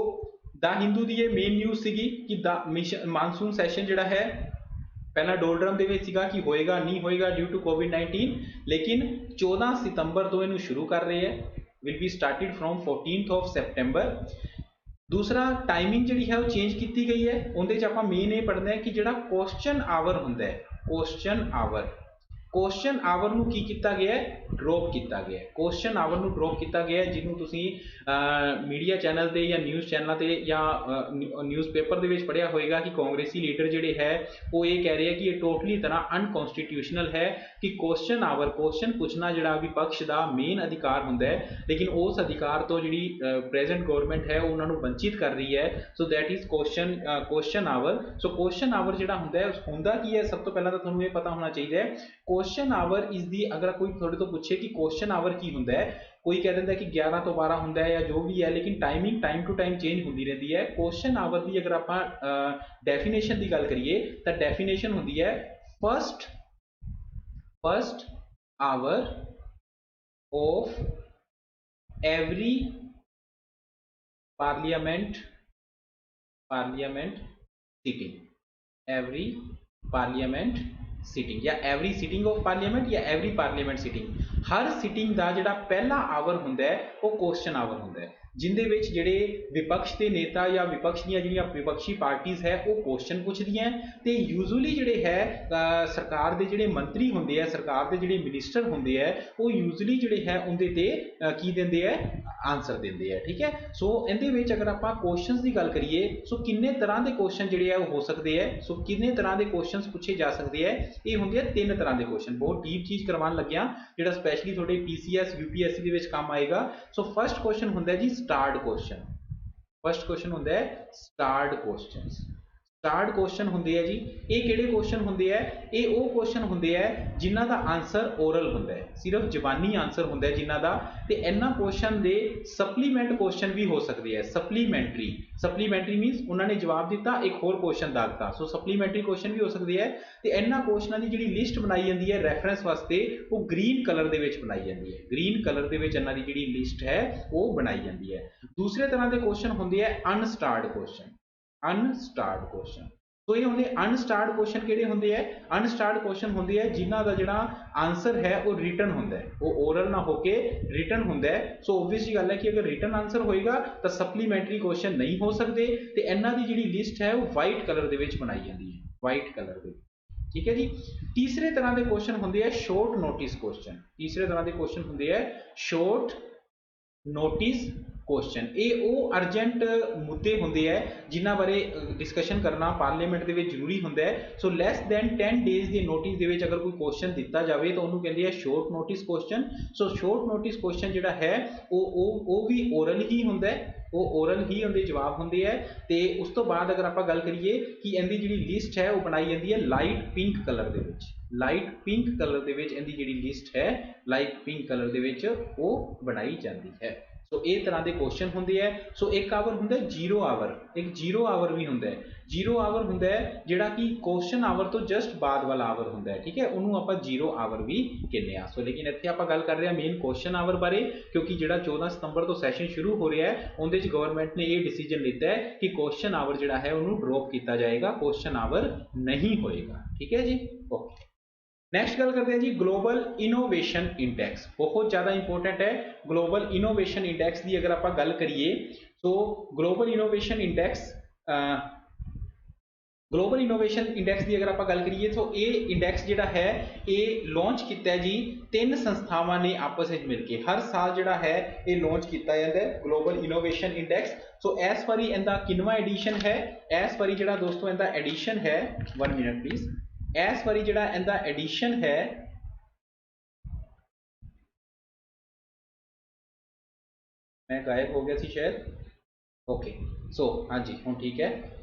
ਦਾ ਹਿੰਦੂ ਦੀ ਇਹ ਮੇਨ ਨਿਊਜ਼ ਸੀਗੀ ਕਿ ਦਾ ਮਾਨਸੂਨ ਸੈਸ਼ਨ ਜਿਹੜਾ ਹੈ ਪਹਿਲਾਂ ਡੋਲਡਰਮ ਦੇ ਵਿੱਚ ਸੀਗਾ ਕਿ ਹੋਏਗਾ ਨਹੀਂ ਹੋਏਗਾ ਡਿਊ ਟੂ ਕੋਵਿਡ-19, ਲੇਕਿਨ 14 ਸਤੰਬਰ ਤੋਂ ਇਹਨੂੰ ਸ਼ੁਰੂ ਕਰ ਰਹੇ ਹੈ। Will be started from 14th of September. ਦੂਸਰਾ ਟਾਈਮਿੰਗ ਜਿਹੜੀ ਹੈ ਉਹ ਚੇਂਜ ਕੀਤੀ ਗਈ ਹੈ। ਉਹਦੇ 'ਚ ਆਪਾਂ ਮੇਨ ਇਹ ਪੜ੍ਹਦੇ ਹਾਂ ਕਿ ਜਿਹੜਾ ਕੁਐਸਚਨ ਆਵਰ ਹੁੰਦਾ ਹੈ, ਕੁਐਸਚਨ ਆਵਰ ਨੂੰ ਕੀ ਕੀਤਾ ਗਿਆ ਹੈ? ਡ੍ਰੌਪ ਕੀਤਾ ਗਿਆ ਹੈ। ਕੁਐਸਚਨ ਆਵਰ ਨੂੰ ਡ੍ਰੌਪ ਕੀਤਾ ਗਿਆ ਹੈ, ਜਿਹਨੂੰ ਤੁਸੀਂ ਮੀਡੀਆ ਚੈਨਲ ਤੇ ਜਾਂ ਨਿਊਜ਼ ਚੈਨਲਾਂ ਤੇ ਜਾਂ ਨਿਊਜ਼ਪੇਪਰ ਦੇ ਵਿੱਚ ਪੜ੍ਹਿਆ ਹੋਏਗਾ ਕਿ ਕਾਂਗਰਸੀ ਲੀਡਰ ਜਿਹੜੇ ਹੈ ਉਹ ਇਹ ਕਹਿ ਰਹੇ ਆ ਕਿ ਇਹ ਟੋਟਲੀ ਤਰ੍ਹਾਂ ਅਨਕਨਸਟੀਟਿਊਸ਼ਨਲ ਹੈ ਕਿ ਕੁਐਸਚਨ ਆਵਰ, ਕੁਐਸਚਨ ਪੁੱਛਣਾ ਜਿਹੜਾ ਵਿਪਕਸ਼ ਦਾ ਮੇਨ ਅਧਿਕਾਰ ਹੁੰਦਾ ਹੈ, ਲੇਕਿਨ ਉਸ ਅਧਿਕਾਰ ਤੋਂ ਜਿਹੜੀ ਪ੍ਰੈਜ਼ੈਂਟ ਗਵਰਨਮੈਂਟ ਹੈ ਉਹਨਾਂ ਨੂੰ ਵੰਚਿਤ ਕਰ ਰਹੀ ਹੈ। So that is question hour. So question hour ਜਿਹੜਾ ਹੁੰਦਾ ਕੀ ਹੈ? ਸਭ ਤੋਂ ਪਹਿਲਾਂ ਤਾਂ ਤੁਹਾਨੂੰ ਇਹ ਪਤਾ ਹੋਣਾ ਚਾਹੀਦਾ ਹੈ ਕੁਐਸਚਨ ਆਵਰ ਇਜ਼ ਦੀ, ਅਗਰ ਕੋਈ ਤੁਹਾਡੇ ਤੋਂ ਪੁੱਛੇ ਕਿ ਕੁਐਸਚਨ ਆਵਰ ਕੀ ਹੁੰਦਾ ਹੈ, ਕੋਈ ਕਹਿ ਦਿੰਦਾ ਕਿ 11 ਤੋਂ 12 ਹੁੰਦਾ ਹੈ ਜਾਂ ਜੋ ਵੀ ਹੈ, ਲੇਕਿਨ timing time to time change ਹੁੰਦੀ ਰਹਿੰਦੀ ਹੈ। ਕੁਐਸਚਨ ਆਵਰ ਦੀ ਅਗਰ ਆਪਾਂ ਡੈਫੀਨੇਸ਼ਨ ਦੀ ਗੱਲ ਕਰੀਏ ਤਾਂ ਡੈਫੀਨੇਸ਼ਨ ਹੁੰਦੀ ਹੈ first hour of every parliament sitting, every parliament sitting ਜਾਂ every sitting of parliament ਜਾਂ every parliament sitting। ਹਰ ਸਿਟਿੰਗ ਦਾ ਜਿਹੜਾ ਪਹਿਲਾ ਆਵਰ ਹੁੰਦਾ ਹੈ ਉਹ ਕੁਐਸਚਨ ਆਵਰ ਹੁੰਦਾ ਹੈ, ਜਿੰਦੇ ਵਿੱਚ ਜਿਹੜੇ ਵਿਪਕਸ਼ ਦੇ ਨੇਤਾ ਜਾਂ ਵਿਪਕਸ਼ ਦੀਆਂ ਜਿਹੜੀਆਂ ਵਿਪਕਸ਼ੀ ਪਾਰਟੀਆਂ ਹੈ ਉਹ ਕੁਐਸਚਨ ਪੁੱਛਦੀਆਂ ਤੇ ਯੂਜ਼ੂਅਲੀ ਜਿਹੜੇ ਹੈ ਸਰਕਾਰ ਦੇ ਜਿਹੜੇ ਮੰਤਰੀ ਹੁੰਦੇ ਆ, ਸਰਕਾਰ ਦੇ ਜਿਹੜੇ ਮਿਨਿਸਟਰ ਹੁੰਦੇ ਆ, ਉਹ ਯੂਜ਼ੂਅਲੀ ਜਿਹੜੇ ਹੈ ਉਹਦੇ ਤੇ ਕੀ ਦਿੰਦੇ ਆ? ਆਨਸਰ ਦਿੰਦੇ ਆ, ਠੀਕ ਹੈ। ਸੋ ਇਹਦੇ ਵਿੱਚ ਅਗਰ ਆਪਾਂ ਕੁਐਸਚਨਸ ਦੀ ਗੱਲ ਕਰੀਏ, ਸੋ ਕਿੰਨੇ ਤਰ੍ਹਾਂ ਦੇ ਕੁਐਸਚਨ ਜਿਹੜੇ ਆ ਉਹ ਹੋ ਸਕਦੇ ਆ। ਸੋ ਕਿੰਨੇ ਤਰ੍ਹਾਂ ਦੇ ਕੁਐਸਚਨਸ ਪੁੱਛੇ ਜਾ ਸਕਦੇ ਆ? ਇਹ ਹੁੰਦੇ ਆ 3 ਤਰ੍ਹਾਂ ਦੇ ਕੁਐਸਚਨ। ਬਹੁਤ ਡੀਪ ਚੀਜ਼ ਕਰਵਾਉਣ ਲੱਗਿਆ ਜਿਹੜਾ ਸਪੈਸ਼ਲੀ ਤੁਹਾਡੇ PCS UPSC ਦੇ ਵਿੱਚ ਕੰਮ ਆਏਗਾ। ਸੋ ਫਸਟ ਕੁਐਸਚਨ ਹੁੰਦਾ ਜੀ ਸਟਾਰਡ ਕੁਐਸਚਨ। ਫਸਟ ਕੁਐਸਚਨ ਹੁੰਦਾ ਹੈ ਸਟਾਰਡ ਕੁਐਸਚਨਸ। ਸਟਾਰਡ ਕੁਐਸਚਨ ਹੁੰਦੇ ਆ ਜੀ, ਇਹ ਕਿਹੜੇ ਕੁਐਸਚਨ ਹੁੰਦੇ ਆ? ਇਹ ਉਹ ਕੁਐਸਚਨ ਹੁੰਦੇ ਆ ਜਿਨ੍ਹਾਂ ਦਾ ਆਨਸਰ ਓਰਲ ਹੁੰਦਾ ਹੈ, ਸਿਰਫ ਜ਼ਬਾਨੀ ਆਨਸਰ ਹੁੰਦਾ ਹੈ ਜਿਨ੍ਹਾਂ ਦਾ। ਤੇ ਇਹਨਾਂ ਕੁਐਸਚਨ ਦੇ ਸਪਲੀਮੈਂਟ ਕੁਐਸਚਨ ਵੀ ਹੋ ਸਕਦੇ ਆ। ਸਪਲੀਮੈਂਟਰੀ ਮੀਨਸ ਉਹਨਾਂ ਨੇ ਜਵਾਬ ਦਿੱਤਾ, ਇੱਕ ਹੋਰ ਕੁਐਸਚਨ ਦੱਸਤਾ, ਸੋ ਸਪਲੀਮੈਂਟਰੀ ਕੁਐਸਚਨ ਵੀ ਹੋ ਸਕਦੇ ਆ। ਤੇ ਇਹਨਾਂ ਕੁਐਸਚਨਾਂ ਦੀ ਜਿਹੜੀ ਲਿਸਟ ਬਣਾਈ ਜਾਂਦੀ ਹੈ ਰੈਫਰੈਂਸ ਵਾਸਤੇ, ਉਹ ਗ੍ਰੀਨ ਕਲਰ ਦੇ ਵਿੱਚ ਬਣਾਈ ਜਾਂਦੀ ਹੈ। ਗ੍ਰੀਨ ਕਲਰ ਦੇ ਵਿੱਚ ਇਹਨਾਂ ਦੀ ਜਿਹੜੀ ਲਿਸਟ ਹੈ ਉਹ ਬਣਾਈ ਜਾਂਦੀ ਹੈ। ਦੂਸਰੇ ਤਰ੍ਹਾਂ ਦੇ ਕੁਐਸਚਨ ਹੁੰਦੇ ਆ ਅਨਸਟਾਰਡ ਕੁਐਸਚਨ। ਅਨਸਟਾਰਡ ਕੁਐਸਚਨ। ਸੋ ਇਹ ਹੁੰਦੇ ਅਨਸਟਾਰਡ ਕੁਐਸਚਨ। ਕਿਹੜੇ ਹੁੰਦੇ ਹੈ? ਅਨਸਟਾਰਡ ਕੁਐਸਚਨ ਹੁੰਦੇ ਹੈ ਜਿਨ੍ਹਾਂ ਦਾ ਜਿਹੜਾ ਆਂਸਰ ਹੈ ਉਹ ਰਿਟਨ ਹੁੰਦਾ ਹੈ, ਉਹ ਓਰਲ ਨਾ ਹੋ ਕੇ ਰਿਟਨ ਹੁੰਦਾ ਹੈ। ਸੋ ਓਬਵੀਅਸਲੀ ਗੱਲ ਹੈ ਕਿ ਅਗਰ ਰਿਟਨ ਆਂਸਰ ਹੋਏਗਾ ਤਾਂ ਸਪਲੀਮੈਂਟਰੀ ਕੁਐਸਚਨ ਨਹੀਂ ਹੋ ਸਕਦੇ, ਤੇ ਇਹਨਾਂ ਦੀ ਜਿਹੜੀ ਲਿਸਟ ਹੈ ਉਹ ਵਾਈਟ ਕਲਰ ਦੇ ਵਿੱਚ ਬਣਾਈ ਜਾਂਦੀ ਹੈ, ਵਾਈਟ ਕਲਰ ਦੇ। ਠੀਕ ਹੈ ਜੀ। ਤੀਸਰੇ ਤਰ੍ਹਾਂ ਦੇ ਕੁਐਸਚਨ ਹੁੰਦੇ ਆ ਸ਼ੋਰਟ ਨੋਟਿਸ ਕੁਐਸਚਨ। ਤੀਸਰੇ ਤਰ੍ਹਾਂ ਦੇ ਕੁਐਸਚਨ ਹੁੰਦੇ ਆ ਸ਼ੋਰਟ ਨੋਟਿਸ ਕੁਐਸਚਨ। ਇਹ ਉਹ ਅਰਜੈਂਟ ਮੁੱਦੇ ਹੁੰਦੇ ਆ ਜਿਨ੍ਹਾਂ ਬਾਰੇ ਡਿਸਕਸ਼ਨ ਕਰਨਾ ਪਾਰਲੀਮੈਂਟ ਦੇ ਵਿੱਚ ਜ਼ਰੂਰੀ ਹੁੰਦਾ ਹੈ। ਸੋ ਲੈਸ ਦੈਨ 10 ਡੇਜ਼ ਦੇ ਨੋਟਿਸ ਦੇ ਵਿੱਚ ਅਗਰ ਕੋਈ ਕੁਐਸਚਨ ਦਿੱਤਾ ਜਾਵੇ ਤਾਂ ਉਹਨੂੰ ਕਹਿੰਦੇ ਆ ਸ਼ੋਰਟ ਨੋਟਿਸ ਕੁਐਸਚਨ। ਸੋ ਸ਼ੋਰਟ ਨੋਟਿਸ ਕੁਐਸਚਨ ਜਿਹੜਾ ਹੈ ਉਹ ਵੀ ਓਰਲ ਹੀ ਹੁੰਦਾ ਹੈ, ਉਹ ਓਰਲ ਹੀ ਉਹਦੇ ਜਵਾਬ ਹੁੰਦੇ ਹੈ। ਤੇ ਉਸ ਤੋਂ ਬਾਅਦ ਅਗਰ ਆਪਾਂ ਗੱਲ ਕਰੀਏ ਕਿ ਇਹਦੀ ਜਿਹੜੀ ਲਿਸਟ ਹੈ ਉਹ ਬਣਾਈ ਜਾਂਦੀ ਹੈ ਲਾਈਟ ਪਿੰਕ ਕਲਰ ਦੇ ਵਿੱਚ। ਲਾਈਟ ਪਿੰਕ ਕਲਰ ਦੇ ਵਿੱਚ ਇਹਦੀ ਜਿਹੜੀ ਲਿਸਟ ਹੈ ਲਾਈਟ ਪਿੰਕ ਕਲਰ ਦੇ ਵਿੱਚ ਉਹ ਬਣਾਈ ਜਾਂਦੀ ਹੈ। ਸੋ ਇਹ ਤਰ੍ਹਾਂ ਦੇ ਕੁਐਸਚਨ ਹੁੰਦੇ ਹੈ। ਸੋ ਇੱਕ ਆਵਰ ਹੁੰਦਾ ਜ਼ੀਰੋ ਆਵਰ, ਇੱਕ ਜ਼ੀਰੋ ਆਵਰ ਵੀ ਹੁੰਦਾ ਹੈ। ਜ਼ੀਰੋ ਆਵਰ ਹੁੰਦਾ ਹੈ ਜਿਹੜਾ ਕਿ ਕੁਐਸਚਨ ਆਵਰ ਤੋਂ ਜਸਟ ਬਾਅਦ ਵਾਲਾ ਆਵਰ ਹੁੰਦਾ ਹੈ, ਠੀਕ ਹੈ, ਉਹਨੂੰ ਆਪਾਂ ਜ਼ੀਰੋ ਆਵਰ ਵੀ ਕਹਿੰਦੇ ਆ। ਸੋ ਲੇਕਿਨ ਇੱਥੇ ਆਪਾਂ ਗੱਲ ਕਰ ਰਹੇ ਹਾਂ ਮੇਨ ਕੁਐਸਚਨ ਆਵਰ ਬਾਰੇ, ਕਿਉਂਕਿ ਜਿਹੜਾ 14 ਸਤੰਬਰ ਤੋਂ ਸੈਸ਼ਨ ਸ਼ੁਰੂ ਹੋ ਰਿਹਾ ਹੈ ਉਹਦੇ 'ਚ ਗਵਰਨਮੈਂਟ ਨੇ ਇਹ ਡਿਸੀਜਨ ਲਿੱਤਾ ਹੈ ਕਿ ਕੁਐਸਚਨ ਆਵਰ ਜਿਹੜਾ ਹੈ ਉਹਨੂੰ ਡ੍ਰੌਪ ਕੀਤਾ ਜਾਏਗਾ, ਕੁਐਸਚਨ ਆਵਰ ਨਹੀਂ ਹੋਏਗਾ। ਠੀਕ ਹੈ ਜੀ, ਓਕੇ। ਨੈਕਸਟ ਗੱਲ ਕਰਦੇ हैं जी ग्लोबल इनोवेशन इंडेक्स। बहुत ज़्यादा इंपॉर्टेंट है ग्लोबल इनोवेशन इंडेक्स की अगर आप गल करिए तो global innovation index global innovation index की अगर आप गल करिए तो ये इंडेक्स जिहड़ा है ये लॉन्च किया जी 3 संस्थावां ने आपस में मिलकर। हर साल जिहड़ा है ये लॉन्च किया जाता है ग्लोबल इनोवेशन इंडेक्स। सो इस बारी इनका किनवा एडिशन है? इस बारी जिहड़ा दोस्तों इनका एडिशन है, 1 मिनट प्लीज, इस बारी जिहड़ा इनका एडिशन है मैं गायब हो गया सी शायद, ओके। सो हाँ जी हुण ठीक है।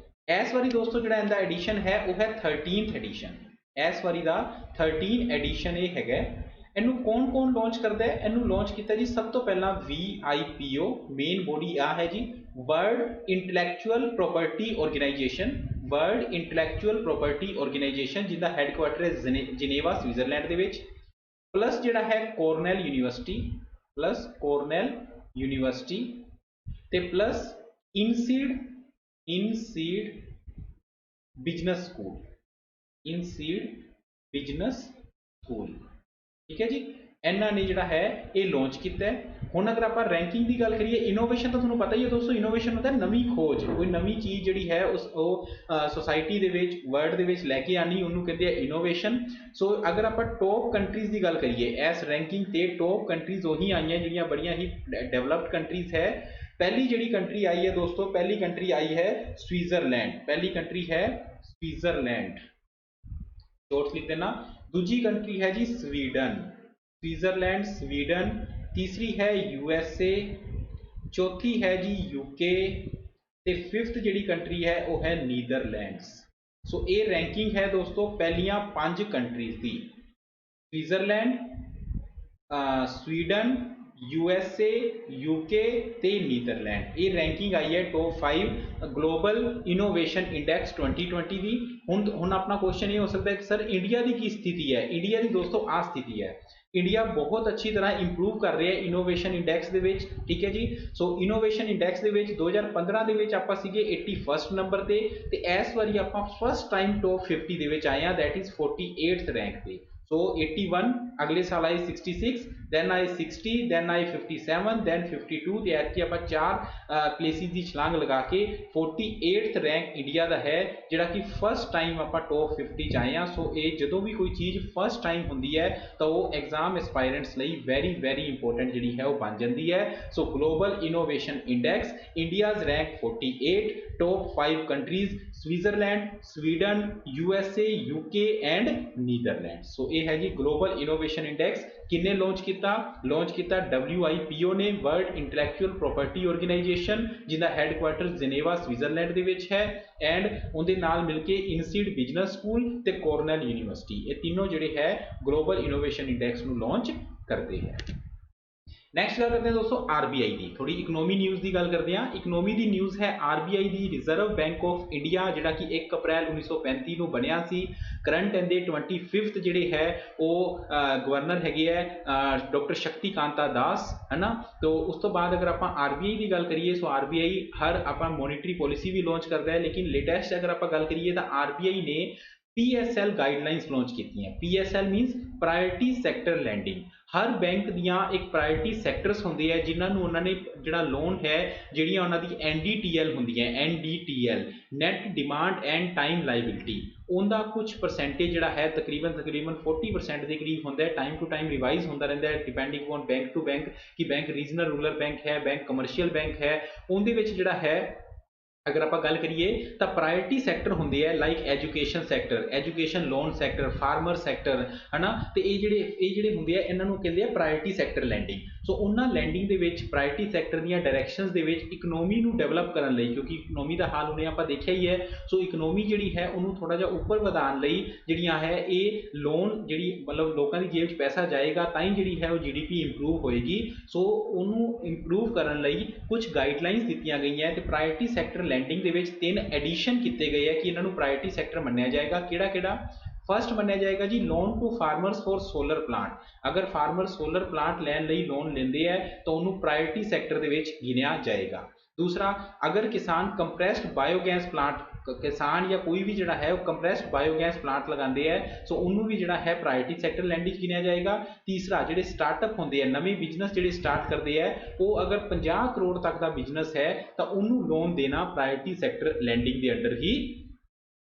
इस बारी दोस्तों जिहड़ा इनका एडिशन है वो है 13th एडिशन। इस बारी का 13 एडिशन ये हैगा। इनू कौन कौन लॉन्च करता है? इनू लॉन्च किया जी सब तो पहला VIPO, मेन बॉडी आ है जी world intellectual property organisation. World intellectual property organisation जिसका हैडक्वार्टर है जिनेवा स्विट्जरलैंड दे विच। प्लस जिहड़ा है Cornell university, plus Cornell university ते plus INSEAD business school, INSEAD business school. ठीक है जी, इन्हों ने जिहड़ा है ये लॉन्च किया है। हुण अगर आप रैंकिंग की गल करिए, इनोवेशन तो तुहानूं पता ही है दोस्तों, इनोवेशन होता है नवीं खोज, कोई नवीं चीज़ जिहड़ी है उस सोसाइटी दे विच वर्ल्ड दे विच लैके आनी, उन्होंने कहते हैं इनोवेशन। सो अगर आप टॉप कंट्रीज़ की गल करिए इस रैंकिंग से, टॉप कंट्रीज़ वही आई हैं जिहड़ियां बड़ियां ही डेवलप्ड कंट्रीज़ है। पहली जिहड़ी कंट्री आई है दोस्तों, पहली कंट्री आई है स्विट्जरलैंड, पहली कंट्री है स्विट्जरलैंड, शॉर्ट्स लिख देना। दूजी कंट्री है जी स्वीडन, स्विट्जरलैंड स्वीडन। तीसरी है USA, चौथी है जी UK, ते फिफ्थ जिहड़ी कंट्री है वो है नीदरलैंड्स। सो ये रैंकिंग है दोस्तों पहलियां 5 कंट्रीज की, स्विट्जरलैंड, स्वीडन, USA, UK ते नीदरलैंड। ये रैंकिंग आई है टॉप 5 ग्लोबल इनोवेशन इंडेक्स 2020 की। हुण अपना क्वेश्चन ये हो सकता है कि सर इंडिया की स्थिति है? इंडिया की दोस्तों आ स्थिति है, इंडिया बहुत अच्छी तरह इंप्रूव कर रहा है इनोवेशन इंडेक्स दे विच। ठीक है जी। सो इनोवेशन इंडेक्स दे विच 2015 दे विच आपां सीगे 81 नंबर ते इस बारी आपां फर्स्ट टाइम टॉप 50 दे विच आए हैं, दैट इज 48th रैंक पे। सो 81, अगले साल आए 66, दैन आए 60, दैन आए 57, दैन 52 ते ऐतकी आपां 4 प्लेसिस की छलांग लगा के 48th रैंक इंडिया का है, जिहड़ा कि फर्स्ट टाइम आपां टॉप 50 च आए हैं। सो ये जदों भी कोई चीज़ फर्स्ट टाइम हुंदी है तो वो एग्जाम एस्पायरेंट्स लई वेरी वेरी इंपोर्टेंट जिहड़ी है वो बन जाती है। So global innovation index India's rank 48, top 5 countries Switzerland, Sweden, USA, UK and Netherlands. So ये है जी ग्लोबल इनोवेशन इंडेक्स। किन्ने लॉन्च किया? लॉन्च किया WIPO ने, वर्ल्ड इंटलैक्चुअल प्रॉपर्टी ऑर्गेनाइजेशन, जिसका हैडक्वार्टर जिनेवा स्विट्जरलैंड दे विच है, एंड उनके नाल मिलके इनसीड बिजनेस स्कूल ते कॉर्नैल यूनिवर्सिटी, ये तीनों जिहड़े है ग्लोबल इनोवेशन इंडेक्स नूं लॉन्च करते हैं। ਨੈਕਸਟ ਗੱਲ ਕਰਦੇ ਹਾਂ ਦੋਸਤੋ ਆਰਬੀਆਈ ਦੀ, ਥੋੜੀ ਇਕਨੋਮੀ ਨਿਊਜ਼ ਦੀ ਗੱਲ ਕਰਦੇ ਹਾਂ। ਇਕਨੋਮੀ ਦੀ ਨਿਊਜ਼ ਹੈ RBI the, reserve bank of India, ਜਿਹੜਾ ਕਿ 1 ਅਪ੍ਰੈਲ 1935 ਨੂੰ ਬਣਿਆ ਸੀ। ਕਰੰਟ ਇਹਦੇ 25th ਜਿਹੜੇ ਹੈ ਉਹ ਗਵਰਨਰ ਹੈਗੇ ਹੈ ਡਾਕਟਰ ਸ਼ਕਤੀਕਾਂਤਾ ਦਾਸ, ਹੈ ਨਾ। ਤੋ ਉਸ ਤੋਂ ਬਾਅਦ ਅਗਰ ਆਪਾਂ ਆਰਬੀਆਈ ਦੀ ਗੱਲ ਕਰੀਏ, ਸੋ ਆਰਬੀਆਈ ਹਰ ਆਪਾਂ ਮੋਨੀਟਰੀ ਪੋਲਿਸੀ ਵੀ ਲਾਂਚ ਕਰਦਾ ਹੈ, ਲੇਕਿਨ ਲੇਟੈਸਟ ਅਗਰ ਆਪਾਂ ਗੱਲ ਕਰੀਏ ਤਾਂ ਆਰਬੀਆਈ ਨੇ PSL ਗਾਈਡਲਾਈਨਸ ਲਾਂਚ ਕੀਤੀਆਂ। PSL means priority sector lending. ਹਰ ਬੈਂਕ ਦੀਆਂ ਇੱਕ ਪ੍ਰਾਇਰਟੀ ਸੈਕਟਰਸ ਹੁੰਦੇ ਆ ਜਿਨ੍ਹਾਂ ਨੂੰ ਉਹਨਾਂ ਨੇ ਜਿਹੜਾ ਲੋਨ ਹੈ, ਜਿਹੜੀਆਂ ਉਹਨਾਂ ਦੀ NDTL ਹੁੰਦੀਆਂ, NDTL net demand end time liability, ਉਹਦਾ ਕੁਝ ਪਰਸੈਂਟੇਜ ਜਿਹੜਾ ਹੈ ਤਕਰੀਬਨ 40% ਦੇ ਕਰੀਬ ਹੁੰਦਾ ਹੈ। ਟਾਈਮ ਟੂ ਟਾਈਮ ਰਿਵਾਈਜ਼ ਹੁੰਦਾ ਰਹਿੰਦਾ ਹੈ depending on bank to bank, ਕਿ ਬੈਂਕ ਰੀਜਨਲ ਰੂਰਲ ਬੈਂਕ ਹੈ, ਬੈਂਕ ਕਮਰਸ਼ੀਅਲ ਬੈਂਕ ਹੈ। ਉਹਦੇ ਵਿੱਚ ਜਿਹੜਾ ਹੈ ਅਗਰ ਆਪਾਂ ਗੱਲ ਕਰੀਏ ਤਾਂ ਪ੍ਰਾਇਰਟੀ ਸੈਕਟਰ ਹੁੰਦੇ ਆ like education sector, education loan sector, farmer sector, ਹੈ ਨਾ। ਤੇ ਇਹ ਜਿਹੜੇ ਹੁੰਦੇ ਆ ਇਹਨਾਂ ਨੂੰ ਕਹਿੰਦੇ ਆ ਪ੍ਰਾਇਰਟੀ ਸੈਕਟਰ ਲੈਂਡਿੰਗ। ਸੋ ਉਹਨਾਂ ਲੈਂਡਿੰਗ ਦੇ ਵਿੱਚ ਪ੍ਰਾਇਰਟੀ ਸੈਕਟਰ ਦੀਆਂ ਡਾਇਰੈਕਸ਼ਨਸ ਦੇ ਵਿੱਚ ਇਕਨੋਮੀ ਨੂੰ ਡਿਵੈਲਪ ਕਰਨ ਲਈ, ਕਿਉਂਕਿ ਇਕਨੋਮੀ ਦਾ ਹਾਲ ਉਹਨੇ ਆਪਾਂ ਦੇਖਿਆ ਹੀ ਹੈ, ਸੋ ਇਕਨੋਮੀ ਜਿਹੜੀ ਹੈ ਉਹਨੂੰ ਥੋੜ੍ਹਾ ਜਿਹਾ ਉੱਪਰ ਵਧਾਉਣ ਲਈ ਜਿਹੜੀਆਂ ਹੈ ਇਹ ਲੋਨ, ਜਿਹੜੀ ਮਤਲਬ ਲੋਕਾਂ ਦੀ ਜੇਬ 'ਚ ਪੈਸਾ ਜਾਏਗਾ ਤਾਂ ਹੀ ਜਿਹੜੀ ਹੈ ਉਹ GDP ਇੰਪਰੂਵ ਹੋਏਗੀ। ਸੋ ਉਹਨੂੰ ਇੰਪਰੂਵ ਕਰਨ ਲਈ ਕੁਝ ਗਾਈਡਲਾਈਨਸ ਦਿੱਤੀਆਂ ਗਈਆਂ ਤੇ ਪ੍ਰਾਇਰਟੀ ਸੈਕਟਰ ਲੈਂਡਿੰਗ ਦੇ ਵਿੱਚ 3 ਐਡੀਸ਼ਨ ਕੀਤੇ ਗਏ ਆ ਕਿ ਇਹਨਾਂ ਨੂੰ ਪ੍ਰਾਇਰਟੀ ਸੈਕਟਰ ਮੰਨਿਆ ਜਾਏਗਾ। ਕਿਹੜਾ? ਫਸਟ ਮੰਨਿਆ ਜਾਏਗਾ ਜੀ loan to farmers for solar plant. ਅਗਰ ਫਾਰਮਰ ਸੋਲਰ ਪਲਾਂਟ ਲੈਣ ਲਈ ਲੋਨ ਲੈਂਦੇ ਹੈ ਤਾਂ ਉਹਨੂੰ ਪ੍ਰਾਇਰਟੀ ਸੈਕਟਰ ਦੇ ਵਿੱਚ ਗਿਣਿਆ ਜਾਏਗਾ। ਦੂਸਰਾ, ਅਗਰ ਕਿਸਾਨ ਕੰਪਰੈਸਡ ਬਾਇਓਗੈਸ ਪਲਾਂਟ, ਕਿਸਾਨ ਜਾਂ ਕੋਈ ਵੀ ਜਿਹੜਾ ਹੈ ਉਹ ਕੰਪਰੈਸਡ ਬਾਇਓਗੈਸ ਪਲਾਂਟ ਲਗਾਉਂਦੇ ਹੈ, ਸੋ ਉਹਨੂੰ ਵੀ ਜਿਹੜਾ ਹੈ ਪ੍ਰਾਇਰਟੀ ਸੈਕਟਰ ਲੈਂਡਿੰਗ ਗਿਣਿਆ ਜਾਏਗਾ। ਤੀਸਰਾ, ਜਿਹੜੇ ਸਟਾਰਟਅਪ ਹੁੰਦੇ ਆ, ਨਵੇਂ ਬਿਜ਼ਨਸ ਜਿਹੜੇ ਸਟਾਰਟ ਕਰਦੇ ਆ, ਉਹ ਅਗਰ 50 ਕਰੋੜ ਤੱਕ ਦਾ ਬਿਜ਼ਨਸ ਹੈ ਤਾਂ ਉਹਨੂੰ ਲੋਨ ਦੇਣਾ ਪ੍ਰਾਇਰਟੀ ਸੈਕਟਰ ਲੈਂਡਿੰਗ ਦੇ ਅੰਡਰ ਹੀ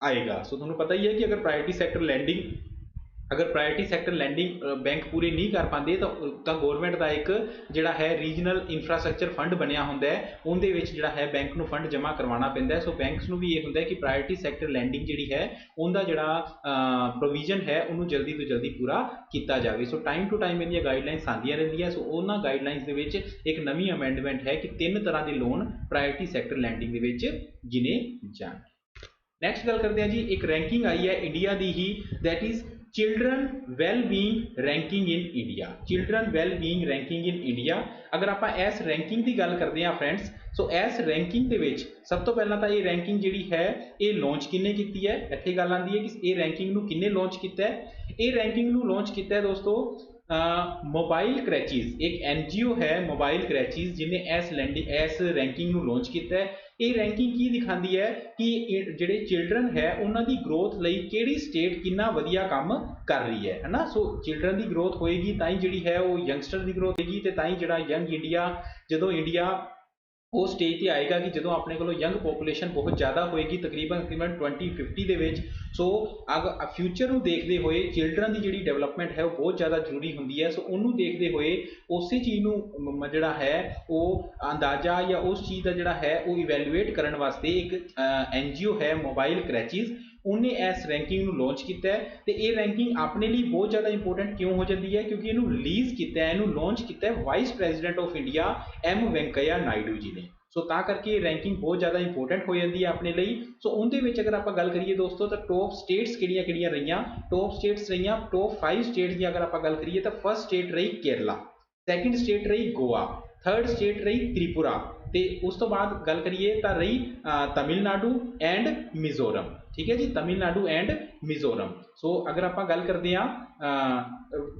ਆਏਗਾ। ਸੋ ਤੁਹਾਨੂੰ ਪਤਾ ਹੀ ਹੈ ਕਿ ਅਗਰ ਪ੍ਰਾਇਰਟੀ ਸੈਕਟਰ ਲੈਂਡਿੰਗ ਬੈਂਕ ਪੂਰੇ ਨਹੀਂ ਕਰ ਪਾਉਂਦੇ ਤਾਂ ਗੌਰਮੈਂਟ ਦਾ ਇੱਕ ਜਿਹੜਾ ਹੈ ਰੀਜਨਲ ਇਨਫਰਾਸਟ੍ਰਕਚਰ ਫੰਡ ਬਣਿਆ ਹੁੰਦਾ ਹੈ, ਉਹਦੇ ਵਿੱਚ ਜਿਹੜਾ ਹੈ ਬੈਂਕ ਨੂੰ ਫੰਡ ਜਮ੍ਹਾਂ ਕਰਵਾਉਣਾ ਪੈਂਦਾ ਹੈ। ਸੋ ਬੈਂਕਸ ਨੂੰ ਵੀ ਇਹ ਹੁੰਦਾ ਹੈ ਕਿ ਪ੍ਰਾਇਰਟੀ ਸੈਕਟਰ ਲੈਂਡਿੰਗ ਜਿਹੜੀ ਹੈ ਉਹਦਾ ਜਿਹੜਾ ਪ੍ਰੋਵੀਜ਼ਨ ਹੈ ਉਹਨੂੰ ਜਲਦੀ ਤੋਂ ਜਲਦੀ ਪੂਰਾ ਕੀਤਾ ਜਾਵੇ। ਸੋ ਟਾਈਮ ਟੂ ਟਾਈਮ ਇਹਦੀਆਂ ਗਾਈਡਲਾਈਨਸ ਆਉਂਦੀਆਂ ਰਹਿੰਦੀਆਂ। ਸੋ ਉਹਨਾਂ ਗਾਈਡਲਾਈਨਸ ਦੇ ਵਿੱਚ ਇੱਕ ਨਵੀਂ ਅਮੈਂਡਮੈਂਟ ਹੈ ਕਿ 3 ਤਰ੍ਹਾਂ ਦੇ ਲੋਨ ਪ੍ਰਾਇਰਟੀ ਸੈਕਟਰ ਲੈਂਡਿੰਗ ਦੇ ਵਿੱਚ ਗਿਣੇ ਜਾਣ। ਨੈਕਸਟ ਗੱਲ ਕਰਦੇ ਹਾਂ ਜੀ, ਇੱਕ ਰੈਂਕਿੰਗ ਆਈ ਹੈ ਇੰਡੀਆ ਦੀ ਹੀ, that is children wellbeing ranking in India. Children wellbeing ranking in India. ਅਗਰ ਆਪਾਂ ਇਸ ਰੈਂਕਿੰਗ ਦੀ ਗੱਲ ਕਰਦੇ ਹਾਂ ਫਰੈਂਡਸ, ਸੋ ਇਸ ਰੈਂਕਿੰਗ ਦੇ ਵਿੱਚ ਸਭ ਤੋਂ ਪਹਿਲਾਂ ਤਾਂ ਇਹ ਰੈਂਕਿੰਗ ਜਿਹੜੀ ਹੈ ਇਹ ਲਾਂਚ ਕਿਹਨੇ ਕੀਤੀ ਹੈ, ਇੱਥੇ ਗੱਲ ਆਉਂਦੀ ਹੈ ਕਿ ਇਹ ਰੈਂਕਿੰਗ ਨੂੰ ਕਿਹਨੇ ਲਾਂਚ ਕੀਤਾ ਹੈ। ਇਹ ਰੈਂਕਿੰਗ ਨੂੰ ਲਾਂਚ ਕੀਤਾ ਹੈ ਦੋਸਤੋ ਮੋਬਾਈਲ ਕਰੈਚੀਜ਼, ਇੱਕ NGO ਹੈ ਮੋਬਾਈਲ ਕਰੈਚੀਜ਼, ਜਿਹਨੇ ਇਸ ਰੈਂਕਿੰਗ ਨੂੰ ਲਾਂਚ ਕੀਤਾ ਹੈ। ਇਹ ਰੈਂਕਿੰਗ ਕੀ ਦਿਖਾਉਂਦੀ ਹੈ ਕਿ ਜਿਹੜੇ ਚਿਲਡਰਨ ਹੈ ਉਹਨਾਂ ਦੀ ਗਰੋਥ ਲਈ ਕਿਹੜੀ ਸਟੇਟ ਕਿੰਨਾ ਵਧੀਆ ਕੰਮ ਕਰ ਰਹੀ ਹੈ ਨਾ। ਸੋ ਚਿਲਡਰਨ ਦੀ ਗਰੋਥ ਹੋਏਗੀ ਤਾਂ ਹੀ ਜਿਹੜੀ ਹੈ ਉਹ ਯੰਗਸਟਰ ਦੀ ਗਰੋਥ ਹੋਏਗੀ, ਤੇ ਤਾਂ ਹੀ ਜਿਹੜਾ ਯੰਗ ਇੰਡੀਆ, ਜਦੋਂ ਇੰਡੀਆ ਉਹ ਸਟੇਜ ਤੇ ਆਏਗਾ ਕਿ ਜਦੋਂ ਆਪਣੇ ਕੋਲੋਂ ਯੰਗ ਪੋਪੂਲੇਸ਼ਨ ਬਹੁਤ ਜ਼ਿਆਦਾ ਹੋਏਗੀ, ਤਕਰੀਬਨ 2050 ਦੇ ਵਿੱਚ। ਸੋ ਅਗਰ ਫਿਊਚਰ ਨੂੰ ਦੇਖਦੇ ਹੋਏ ਚਿਲਡਰਨ ਦੀ ਜਿਹੜੀ ਡਿਵੈਲਪਮੈਂਟ ਹੈ ਉਹ ਬਹੁਤ ਜ਼ਿਆਦਾ ਜ਼ਰੂਰੀ ਹੁੰਦੀ ਹੈ। ਸੋ ਉਹਨੂੰ ਦੇਖਦੇ ਹੋਏ ਉਸੇ ਚੀਜ਼ ਨੂੰ ਜਿਹੜਾ ਹੈ ਉਹ ਅੰਦਾਜ਼ਾ ਜਾਂ ਉਸ ਚੀਜ਼ ਦਾ ਜਿਹੜਾ ਹੈ ਉਹ ਇਵੈਲੂਏਟ ਕਰਨ ਵਾਸਤੇ ਇੱਕ NGO ਹੈ ਮੋਬਾਈਲ ਕਰੈਚੀਜ਼, ਉਹਨੇ ਇਸ ਰੈਂਕਿੰਗ ਨੂੰ ਲਾਂਚ ਕੀਤਾ ਹੈ। ਤੇ ਇਹ ਰੈਂਕਿੰਗ ਆਪਣੇ ਲਈ ਬਹੁਤ ਜ਼ਿਆਦਾ ਇੰਪੋਰਟੈਂਟ ਕਿਉਂ ਹੋ ਜਾਂਦੀ ਹੈ, ਕਿਉਂਕਿ ਇਹਨੂੰ ਰਿਲੀਜ਼ ਕੀਤਾ ਹੈ, ਇਹਨੂੰ ਲਾਂਚ ਕੀਤਾ ਹੈ vice president of India M Venkaiah Naidu ਜੀ ਨੇ। ਸੋ ਤਾਂ ਕਰਕੇ ਇਹ ਰੈਂਕਿੰਗ ਬਹੁਤ ਜ਼ਿਆਦਾ ਇੰਪੋਰਟੈਂਟ ਹੋ ਜਾਂਦੀ ਹੈ ਆਪਣੇ ਲਈ। ਸੋ ਉਹਦੇ ਵਿੱਚ ਅਗਰ ਆਪਾਂ ਗੱਲ ਕਰੀਏ ਦੋਸਤੋ ਤਾਂ ਟੌਪ ਸਟੇਟਸ ਕਿਹੜੀਆਂ ਰਹੀਆਂ, ਟੌਪ ਸਟੇਟਸ ਰਹੀਆਂ, ਟੌਪ 5 ਸਟੇਟਸ ਦੀ ਅਗਰ ਆਪਾਂ ਗੱਲ ਕਰੀਏ ਤਾਂ ਫਸਟ ਸਟੇਟ ਰਹੀ ਕੇਰਲਾ, ਸੈਕਿੰਡ ਸਟੇਟ ਰਹੀ ਗੋਆ, ਥਰਡ ਸਟੇਟ ਰਹੀ ਤ੍ਰਿਪੁਰਾ, ਤੇ ਉਸ ਤੋਂ ਬਾਅਦ ਗੱਲ ਕਰੀਏ ਤਾਂ ਰਹੀ ਤਮਿਲਨਾਡੂ ਐਂਡ ਮਿਜ਼ੋਰਮ। ਠੀਕ ਹੈ ਜੀ, ਤਮਿਲਨਾਡੂ ਐਂਡ ਮਿਜ਼ੋਰਮ। ਸੋ ਅਗਰ ਆਪਾਂ ਗੱਲ ਕਰਦੇ ਹਾਂ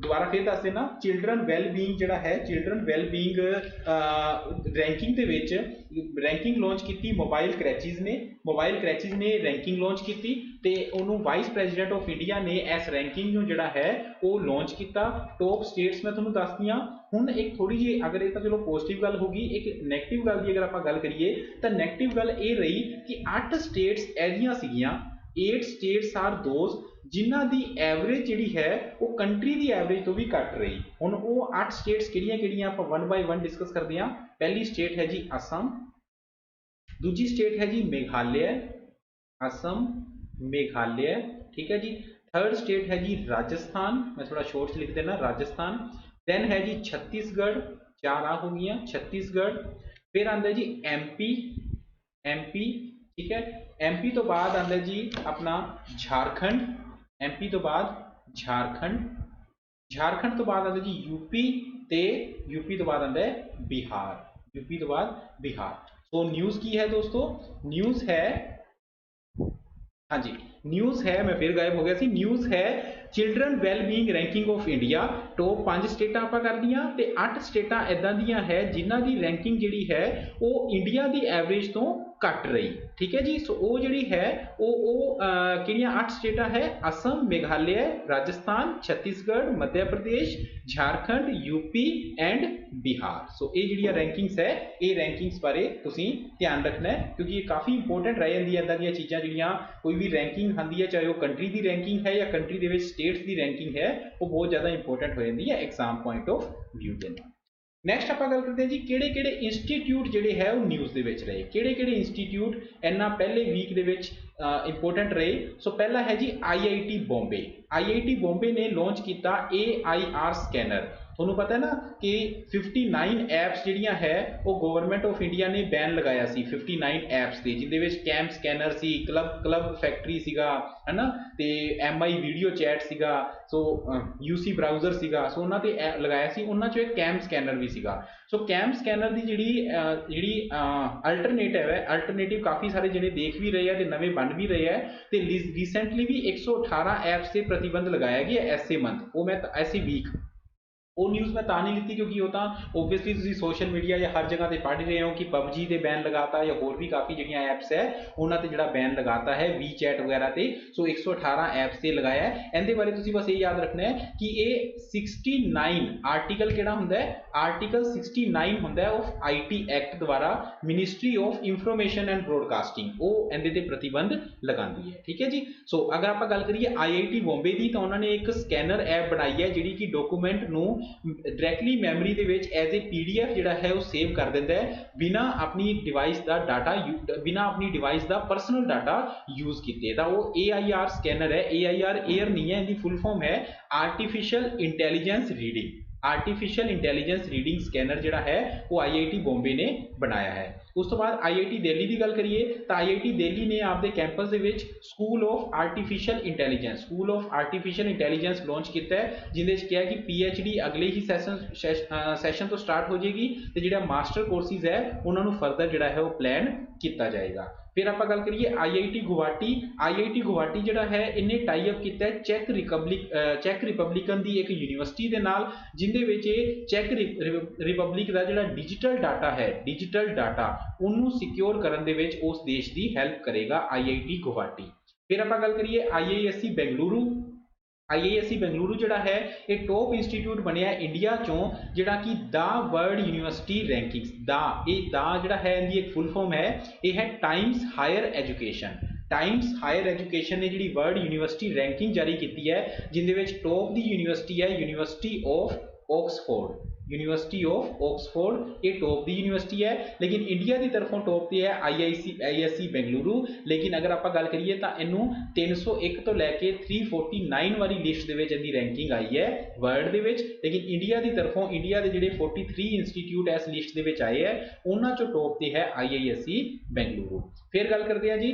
ਦੁਬਾਰਾ ਫਿਰ ਦੱਸ ਦੇਣਾ, ਚਿਲਡਰਨ ਵੈਲਬੀਇੰਗ ਜਿਹੜਾ ਹੈ, ਚਿਲਡਰਨ ਵੈਲਬੀਇੰਗ ਰੈਂਕਿੰਗ ਦੇ ਵਿੱਚ ਰੈਂਕਿੰਗ ਲਾਂਚ ਕੀਤੀ ਮੋਬਾਈਲ ਕਰੈਚੀਜ਼ ਨੇ। ਮੋਬਾਈਲ ਕਰੈਚੀਜ਼ ਨੇ ਰੈਂਕਿੰਗ ਲਾਂਚ ਕੀਤੀ ਤੇ ਉਹਨੂੰ ਵਾਈਸ ਪ੍ਰੈਜ਼ੀਡੈਂਟ ਆਫ ਇੰਡੀਆ ਨੇ ਇਸ ਰੈਂਕਿੰਗ ਨੂੰ ਜਿਹੜਾ ਹੈ ਉਹ ਲਾਂਚ ਕੀਤਾ। ਟੌਪ ਸਟੇਟਸ ਮੈਂ ਤੁਹਾਨੂੰ ਦੱਸਦੀਆਂ। ਹੁਣ ਇੱਕ ਥੋੜੀ ਜਿਹੀ, ਅਗਰ ਇਹ ਤਾਂ ਚਲੋ ਪੋਜ਼ਿਟਿਵ ਗੱਲ ਹੋ ਗਈ, ਇੱਕ ਨੈਗੇਟਿਵ ਗੱਲ ਦੀ ਅਗਰ ਆਪਾਂ ਗੱਲ ਕਰੀਏ ਤਾਂ ਨੈਗੇਟਿਵ ਗੱਲ ਇਹ ਰਹੀ ਕਿ 8 ਸਟੇਟਸ ਐਸੀਆਂ ਸੀਗੀਆਂ, 8 ਸਟੇਟਸ ਆਰ ਦੋਜ਼ ਜਿਨ੍ਹਾਂ ਦੀ ਐਵਰੇਜ ਜਿਹੜੀ ਹੈ ਉਹ ਕੰਟਰੀ ਦੀ ਐਵਰੇਜ ਤੋਂ ਵੀ ਘੱਟ ਰਹੀ। ਹੁਣ ਉਹ 8 ਸਟੇਟਸ ਕਿਹੜੀਆਂ ਆਪਾਂ 1 ਬਾਈ 1 ਡਿਸਕਸ ਕਰਦੇ ਹਾਂ। ਪਹਿਲੀ ਸਟੇਟ ਹੈ ਜੀ ਅਸਮ, ਦੂਜੀ ਸਟੇਟ ਹੈ ਜੀ ਮੇਘਾਲਿਆ, ਅਸਮ ਮੇਘਾਲਿਆ, ਠੀਕ ਹੈ ਜੀ। ਥਰਡ ਸਟੇਟ ਹੈ ਜੀ ਰਾਜਸਥਾਨ, ਮੈਂ ਥੋੜਾ ਸ਼ੋਰਟ ਲਿਖ ਦੇਣਾ ਰਾਜਸਥਾਨ। ਦੈਨ ਹੈ ਜੀ ਛੱਤੀਸਗੜ੍ਹ, 4 ਆ ਹੋ ਗਈਆਂ ਛੱਤੀਸਗੜ੍ਹ। ਫਿਰ ਆਉਂਦਾ ਜੀ MP, ਠੀਕ ਹੈ। MP ਤੋਂ ਬਾਅਦ ਆਉਂਦਾ ਜੀ ਆਪਣਾ ਝਾਰਖੰਡ, MP ਤੋਂ ਬਾਅਦ ਝਾਰਖੰਡ ਤੋਂ ਬਾਅਦ ਆਉਂਦਾ ਜੀ UP ਤੇ यूपी तो बाद आंदा है बिहार, यूपी तो बाद बिहार। तो न्यूज़ की है दोस्तों, न्यूज़ है, हाँ जी, न्यूज़ है, मैं फिर गायब हो गया सी, न्यूज़ है children wellbeing ranking of India. Top 5 ਸਟੇਟਾਂ ਆਪਾਂ ਕਰ ਲੀਆਂ ਤੇ 8 ਸਟੇਟਾਂ ਇਦਾਂ ਦੀਆਂ ਹੈ ਜਿਨ੍ਹਾਂ ਦੀ ਰੈਂਕਿੰਗ ਜਿਹੜੀ ਹੈ ਉਹ ਇੰਡੀਆ ਦੀ ਐਵਰੇਜ ਤੋਂ ਘੱਟ ਰਹੀ। ਠੀਕ ਹੈ ਜੀ। ਸੋ ਉਹ ਜਿਹੜੀ ਹੈ ਉਹ ਕਿਹੜੀਆਂ 8 ਸਟੇਟਾਂ ਹੈ, ਅਸਮ, ਮੇਘਾਲਿਆ, ਰਾਜਸਥਾਨ, ਛੱਤੀਸਗੜ੍ਹ, ਮੱਧ ਪ੍ਰਦੇਸ਼, ਝਾਰਖੰਡ, ਯੂਪੀ ਐਂਡ ਬਿਹਾਰ। ਸੋ ਇਹ ਜਿਹੜੀਆਂ ਰੈਂਕਿੰਗਸ ਹੈ, ਇਹ ਰੈਂਕਿੰਗਸ ਬਾਰੇ ਤੁਸੀਂ ਧਿਆਨ ਰੱਖਣਾ ਹੈ ਕਿਉਂਕਿ ਇਹ ਕਾਫੀ ਇੰਪੋਰਟੈਂਟ ਰਹਿ ਜਾਂਦੀ ਹੈ। ਇਦਾਂ ਦੀਆਂ ਚੀਜ਼ਾਂ ਜਿਹੜੀਆਂ ਕੋਈ ਵੀ ਰੈਂਕਿੰਗ ਆਉਂਦੀ ਹੈ, ਚਾਹੇ ਉਹ ਕੰਟਰੀ ਦੀ ਰੈਂਕਿੰਗ ਹੈ ਜਾਂ ਕੰਟਰੀ ਦੇ ਵਿੱਚ ਸਟੇਟਸ ਦੀ ਰੈਂਕਿੰਗ ਹੈ, ਉਹ ਬਹੁਤ ਜ਼ਿਆਦਾ ਇੰਪੋਰਟੈਂਟ ਹੋ ਜਾਂਦੀ ਹੈ ਐਗਜ਼ਾਮ ਪੁਆਇੰਟ ਆਫ ਵਿਊ ਦੇ ਨਾਲ। ਨੈਕਸਟ ਆਪਾਂ ਗੱਲ ਕਰਦੇ ਹਾਂ ਜੀ ਕਿਹੜੇ ਕਿਹੜੇ ਇੰਸਟੀਟਿਊਟ ਜਿਹੜੇ ਹੈ ਉਹ ਨਿਊਜ਼ ਦੇ ਵਿੱਚ ਰਹੇ, ਕਿਹੜੇ ਕਿਹੜੇ ਇੰਸਟੀਟਿਊਟ ਇਹਨਾਂ ਪਹਿਲੇ ਵੀਕ ਦੇ ਵਿੱਚ ਇੰਪੋਰਟੈਂਟ ਰਹੇ। ਸੋ ਪਹਿਲਾ ਹੈ ਜੀ IIT ਬੰਬੇ। IIT ਬੰਬੇ ਨੇ ਲਾਂਚ ਕੀਤਾ AIR ਸਕੈਨਰ। ਤੁਹਾਨੂੰ ਪਤਾ ਹੈ ਨਾ ਕਿ 59 ਐਪਸ ਜਿਹੜੀਆਂ ਹੈ ਉਹ ਗਵਰਨਮੈਂਟ ਆਫ ਇੰਡੀਆ ਨੇ ਬੈਨ ਲਗਾਇਆ ਸੀ 59 ਐਪਸ ਤੇ, ਜਿਹਦੇ ਵਿੱਚ ਕੈਮ ਸਕੈਨਰ ਸੀ, ਕਲੱਬ ਫੈਕਟਰੀ ਸੀਗਾ, ਹੈ ਨਾ, ਤੇ MI ਵੀਡੀਓ ਚੈਟ ਸੀਗਾ, ਸੋ UC ਬਰਾਊਜ਼ਰ ਸੀਗਾ, ਸੋ ਉਹਨਾਂ ਤੇ ਲਗਾਇਆ ਸੀ। ਉਹਨਾਂ ਚੋਂ ਇੱਕ ਕੈਮ ਸਕੈਨਰ ਵੀ ਸੀਗਾ। ਸੋ ਕੈਮ ਸਕੈਨਰ ਦੀ ਜਿਹੜੀ ਅਲਟਰਨੇਟਿਵ ਕਾਫੀ ਸਾਰੇ ਜਿਹੜੇ ਦੇਖ ਵੀ ਰਹੇ ਆ ਤੇ ਨਵੇਂ ਬਣ ਵੀ ਰਹੇ ਆ ਤੇ ਰੀਸੈਂਟਲੀ ਵੀ 118 ਐਪਸ ਤੇ ਪ੍ਰਤੀਬੰਧ ਲਗਾਇਆ ਗਿਆ ਐਸੇ ਮੰਥ, ਉਹ ਮੈਂ ਐਸੇ ਵੀਕ। ਉਹ ਨਿਊਜ਼ ਮੈਂ ਤਾਂ ਨਹੀਂ ਲਿੱਤੀ ਕਿਉਂਕਿ ਉਹ ਤਾਂ ਓਬਵੀਅਸਲੀ ਤੁਸੀਂ ਸੋਸ਼ਲ ਮੀਡੀਆ ਜਾਂ ਹਰ ਜਗ੍ਹਾ ਤੇ ਪੜ੍ਹ ਰਹੇ ਹੋ ਕਿ PUBG ਤੇ ਬੈਨ ਲਗਾਤਾ ਜਾਂ ਹੋਰ ਵੀ ਕਾਫੀ ਜਿਹੜੀਆਂ ਐਪਸ ਹੈ ਉਹਨਾਂ ਤੇ ਜਿਹੜਾ ਬੈਨ ਲਗਾਤਾ ਹੈ WeChat ਵਗੈਰਾ ਤੇ। ਸੋ 118 ਐਪਸ ਤੇ ਲਗਾਇਆ ਹੈ। ਇਹਦੇ ਬਾਰੇ ਤੁਸੀਂ ਬਸ ਇਹ ਯਾਦ ਰੱਖਣਾ ਹੈ ਕਿ ਇਹ 69 ਆਰਟੀਕਲ ਕਿਹੜਾ ਹੁੰਦਾ ਹੈ, ਆਰਟੀਕਲ 69 ਹੁੰਦਾ ਹੈ ਆਫ IT ਐਕਟ ਦੁਆਰਾ ministry of information and broadcasting, ਉਹ ਇਹਦੇ ਤੇ ਪ੍ਰਤੀਬੰਧ ਲਗਾਉਂਦੀ ਹੈ। ਠੀਕ ਹੈ ਜੀ। ਸੋ ਅਗਰ ਆਪਾਂ ਗੱਲ ਕਰੀਏ IIT ਬੰਬੇ ਦੀ, ਤਾਂ ਉਹਨਾਂ ਨੇ ਇੱਕ ਸਕੈਨਰ ਐਪ ਬਣਾਈ ਹੈ ਜਿਹੜੀ ਕਿ ਡਾਕੂਮੈਂਟ ਨੂੰ ਡਾਇਰੈਕਟਲੀ ਮੈਮਰੀ ਦੇ ਵਿੱਚ ਐਜ਼ ਏ PDF ਜਿਹੜਾ ਹੈ ਉਹ ਸੇਵ ਕਰ ਦਿੰਦਾ ਹੈ ਬਿਨਾਂ ਆਪਣੀ ਡਿਵਾਈਸ ਦਾ ਡਾਟਾ, ਬਿਨਾਂ ਆਪਣੀ ਡਿਵਾਈਸ ਦਾ ਪਰਸਨਲ ਡਾਟਾ ਯੂਜ਼ ਕੀਤੇ। ਤਾਂ ਉਹ AIR ਸਕੈਨਰ ਹੈ। AIR 에ਅਰ ਨਹੀਂ ਹੈ, ਇਹਦੀ ਫੁੱਲ ਫਾਰਮ ਹੈ artificial intelligence reading. Artificial intelligence reading scanner ਜਿਹੜਾ ਹੈ ਉਹ IIT ਬੰਬੇ ਨੇ ਬਣਾਇਆ ਹੈ। ਉਸ ਤੋਂ ਬਾਅਦ IIT ਦਿੱਲੀ ਦੀ ਗੱਲ ਕਰੀਏ ਤਾਂ IIT ਦਿੱਲੀ ਨੇ ਆਪਦੇ ਕੈਂਪਸ ਦੇ ਵਿੱਚ school of artificial intelligence launch ਕੀਤਾ ਹੈ, ਜਿਹਦੇ ਵਿੱਚ ਕਿਹਾ ਕਿ PhD ਅਗਲੇ ਹੀ ਸੈਸ਼ਨ ਤੋਂ ਸਟਾਰਟ ਹੋ ਜਾਏਗੀ ਤੇ ਜਿਹੜਾ ਮਾਸਟਰ ਕੋਰਸਿਸ ਹੈ ਉਹਨਾਂ ਨੂੰ ਫਰਦਰ ਜਿਹੜਾ ਹੈ ਉਹ ਪਲਾਨ ਕੀਤਾ ਜਾਏਗਾ। ਫਿਰ ਆਪਾਂ ਗੱਲ ਕਰੀਏ IIT ਗੁਵਾਹਾਟੀ। IIT ਗੁਵਾਹਾਟੀ ਜਿਹੜਾ ਹੈ ਇਹਨੇ ਟਾਈ ਅਪ ਕੀਤਾ ਹੈ ਚੈਕ ਰਿਪਬਲਿਕਨ ਦੀ ਇੱਕ ਯੂਨੀਵਰਸਿਟੀ ਦੇ ਨਾਲ, ਜਿਹਦੇ ਵਿੱਚ ਇਹ ਚੈਕ ਰਿਪਬਲਿਕ ਦਾ ਜਿਹੜਾ ਡਿਜੀਟਲ ਡਾਟਾ ਉਹਨੂੰ ਸਿਕਿਉਰ ਕਰਨ ਦੇ ਵਿੱਚ ਉਸ ਦੇਸ਼ ਦੀ ਹੈਲਪ ਕਰੇਗਾ IIT ਗੁਵਾਹਾਟੀ। ਫਿਰ ਆਪਾਂ ਗੱਲ ਕਰੀਏ IISc ਬੈਂਗਲੁਰੂ। IISc ਬੈਂਗਲੁਰੂ ਜਿਹੜਾ ਹੈ ਇਹ ਟੌਪ ਇੰਸਟੀਟਿਊਟ ਬਣਿਆ ਇੰਡੀਆ ਚੋਂ ਜਿਹੜਾ ਕਿ ਦਾ ਵਰਲਡ ਯੂਨੀਵਰਸਿਟੀ ਰੈਂਕਿੰਗਸ ਦਾ ਜਿਹੜਾ ਹੈ ਇਹਦੀ ਇੱਕ ਫੁੱਲ ਫਾਰਮ ਹੈ, ਇਹ ਹੈ Times higher education. Times higher education ਨੇ ਜਿਹੜੀ ਵਰਲਡ ਯੂਨੀਵਰਸਿਟੀ ਰੈਂਕਿੰਗ ਜਾਰੀ ਕੀਤੀ ਹੈ, ਜਿਹਦੇ ਵਿੱਚ ਟੌਪ ਦੀ ਯੂਨੀਵਰਸਿਟੀ ਹੈ ਯੂਨੀਵਰਸਿਟੀ ਆਫ ਆਕਸਫੋਰਡ। ਇਹ ਟੌਪ ਦੀ ਯੂਨੀਵਰਸਿਟੀ ਹੈ, ਲੇਕਿਨ ਇੰਡੀਆ ਦੀ ਤਰਫੋਂ ਟੌਪ ਤੇ ਹੈ IISc ਬੈਂਗਲੁਰੂ। ਲੇਕਿਨ ਅਗਰ ਆਪਾਂ ਗੱਲ ਕਰੀਏ ਤਾਂ ਇਹਨੂੰ 301 ਤੋਂ ਲੈ ਕੇ 349 ਵਾਲੀ ਲਿਸਟ ਦੇ ਵਿੱਚ ਇਹਦੀ ਰੈਂਕਿੰਗ ਆਈ ਹੈ ਵਰਲਡ ਦੇ ਵਿੱਚ, ਲੇਕਿਨ ਇੰਡੀਆ ਦੀ ਤਰਫੋਂ ਇੰਡੀਆ ਦੇ ਜਿਹੜੇ 43 ਇੰਸਟੀਟਿਊਟ ਇਸ ਲਿਸਟ ਦੇ ਵਿੱਚ ਆਏ ਹੈ ਉਹਨਾਂ ਚੋਂ ਟੌਪ ਤੇ ਹੈ IISc ਬੈਂਗਲੁਰੂ। ਫਿਰ ਗੱਲ ਕਰਦੇ ਹਾਂ ਜੀ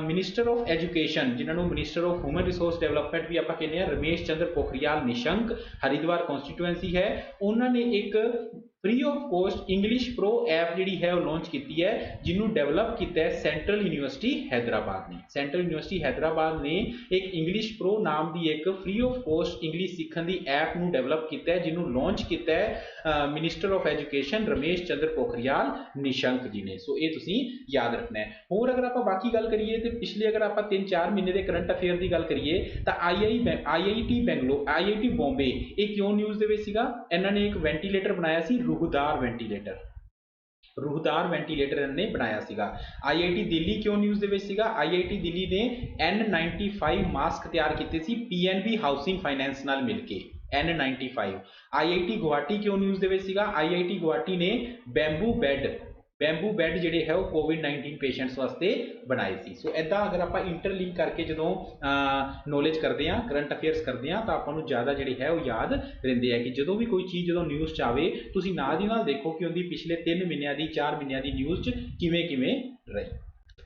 ਮਿਨਿਸਟਰ ਆਫ ਐਜੂਕੇਸ਼ਨ, ਜਿਨ੍ਹਾਂ ਨੂੰ minister of human resource development ਵੀ ਆਪਾਂ ਕਹਿੰਦੇ ਹਾਂ, ਰਮੇਸ਼ ਚੰਦਰ ਪੋਖਰਿਆਲ ਨਿਸ਼ੰਕ, ਹਰਿਦੁਆਰ ਕਨਸਟੀਟੂਐਂਸੀ ਹੈ। ਉਹਨਾਂ ਨੇ ਇੱਕ free of cost English pro app ਜਿਹੜੀ ਹੈ ਉਹ ਲਾਂਚ ਕੀਤੀ ਹੈ, ਜਿਹਨੂੰ ਡਿਵੈਲਪ ਕੀਤਾ ਹੈ ਸੈਂਟਰਲ ਯੂਨੀਵਰਸਿਟੀ ਹੈਦਰਾਬਾਦ ਨੇ। ਸੈਂਟਰਲ ਯੂਨੀਵਰਸਿਟੀ ਹੈਦਰਾਬਾਦ ਨੇ ਇੱਕ ਇੰਗਲਿਸ਼ ਪ੍ਰੋ ਨਾਮ ਦੀ ਇੱਕ ਫ੍ਰੀ ਆਫ ਕੋਸਟ ਇੰਗਲਿਸ਼ ਸਿੱਖਣ ਦੀ ਐਪ ਨੂੰ ਡਿਵੈਲਪ ਕੀਤਾ ਹੈ, ਜਿਹਨੂੰ ਲਾਂਚ ਕੀਤਾ ਹੈ minister of education Ramesh Chandra Pokhriyal Nishank ji ਨੇ। ਸੋ ਇਹ ਤੁਸੀਂ ਯਾਦ ਰੱਖਣਾ ਹੈ। ਹੋਰ ਅਗਰ ਆਪਾਂ ਬਾਕੀ ਗੱਲ ਕਰੀਏ ਤੇ ਪਿਛਲੇ ਅਗਰ ਆਪਾਂ 3-4 ਮਹੀਨੇ ਦੇ ਕਰੰਟ ਅਫੇਅਰ ਦੀ ਗੱਲ ਕਰੀਏ ਤਾਂ IIT ਬੰਬੇ ਇਹ ਕਿਉਂ ਨਿਊਜ਼ ਦੇ ਵਿੱਚ ਸੀਗਾ, ਇਹਨਾਂ ਨੇ ਇੱਕ ਵੈਂਟੀਲੇਟਰ ਬਣਾਇਆ ਸੀ, ਰੂਹਦਾਰ ਵੈਂਟੀਲੇਟਰ ਇਹਨਾਂ ਨੇ ਬਣਾਇਆ ਸੀਗਾ। IIT ਦਿੱਲੀ ਕਿਉਂ ਨਿਊਜ਼ ਦੇ ਵਿੱਚ ਸੀਗਾ, IIT ਦਿੱਲੀ ਨੇ N95 ਮਾਸਕ ਤਿਆਰ ਕੀਤੇ ਸੀ PNB ਹਾਊਸਿੰਗ ਫਾਈਨੈਂਸ ਨਾਲ ਮਿਲ ਕੇ, N95। IIT ਗੁਵਾਹਾਟੀ ਕਿਉਂ ਨਿਊਜ਼ ਦੇ ਵਿੱਚ ਸੀਗਾ, IIT ਗੁਵਾਹਾਟੀ ਨੇ ਬੈਂਬੂ ਬੈੱਡ ਜਿਹੜੇ ਹੈ ਉਹ COVID-19 ਪੇਸ਼ੈਂਟਸ ਵਾਸਤੇ ਬਣਾਏ ਸੀ। ਸੋ ਇੱਦਾਂ ਅਗਰ ਆਪਾਂ ਇੰਟਰਲਿੰਕ ਕਰਕੇ ਜਦੋਂ ਨੌਲੇਜ ਕਰਦੇ ਹਾਂ, ਕਰੰਟ ਅਫੇਅਰਸ ਕਰਦੇ ਹਾਂ, ਤਾਂ ਆਪਾਂ ਨੂੰ ਜ਼ਿਆਦਾ ਜਿਹੜੇ ਹੈ ਉਹ ਯਾਦ ਰਹਿੰਦੇ ਆ ਕਿ ਜਦੋਂ ਵੀ ਕੋਈ ਚੀਜ਼ ਜਦੋਂ ਨਿਊਜ਼ 'ਚ ਆਵੇ ਤੁਸੀਂ ਨਾਲ ਦੀ ਨਾਲ ਦੇਖੋ ਕਿ ਉਹਦੀ ਪਿਛਲੇ 3 ਮਹੀਨਿਆਂ ਦੀ 4 ਮਹੀਨਿਆਂ ਦੀ ਨਿਊਜ਼ 'ਚ ਕਿਵੇਂ ਰਹੀ।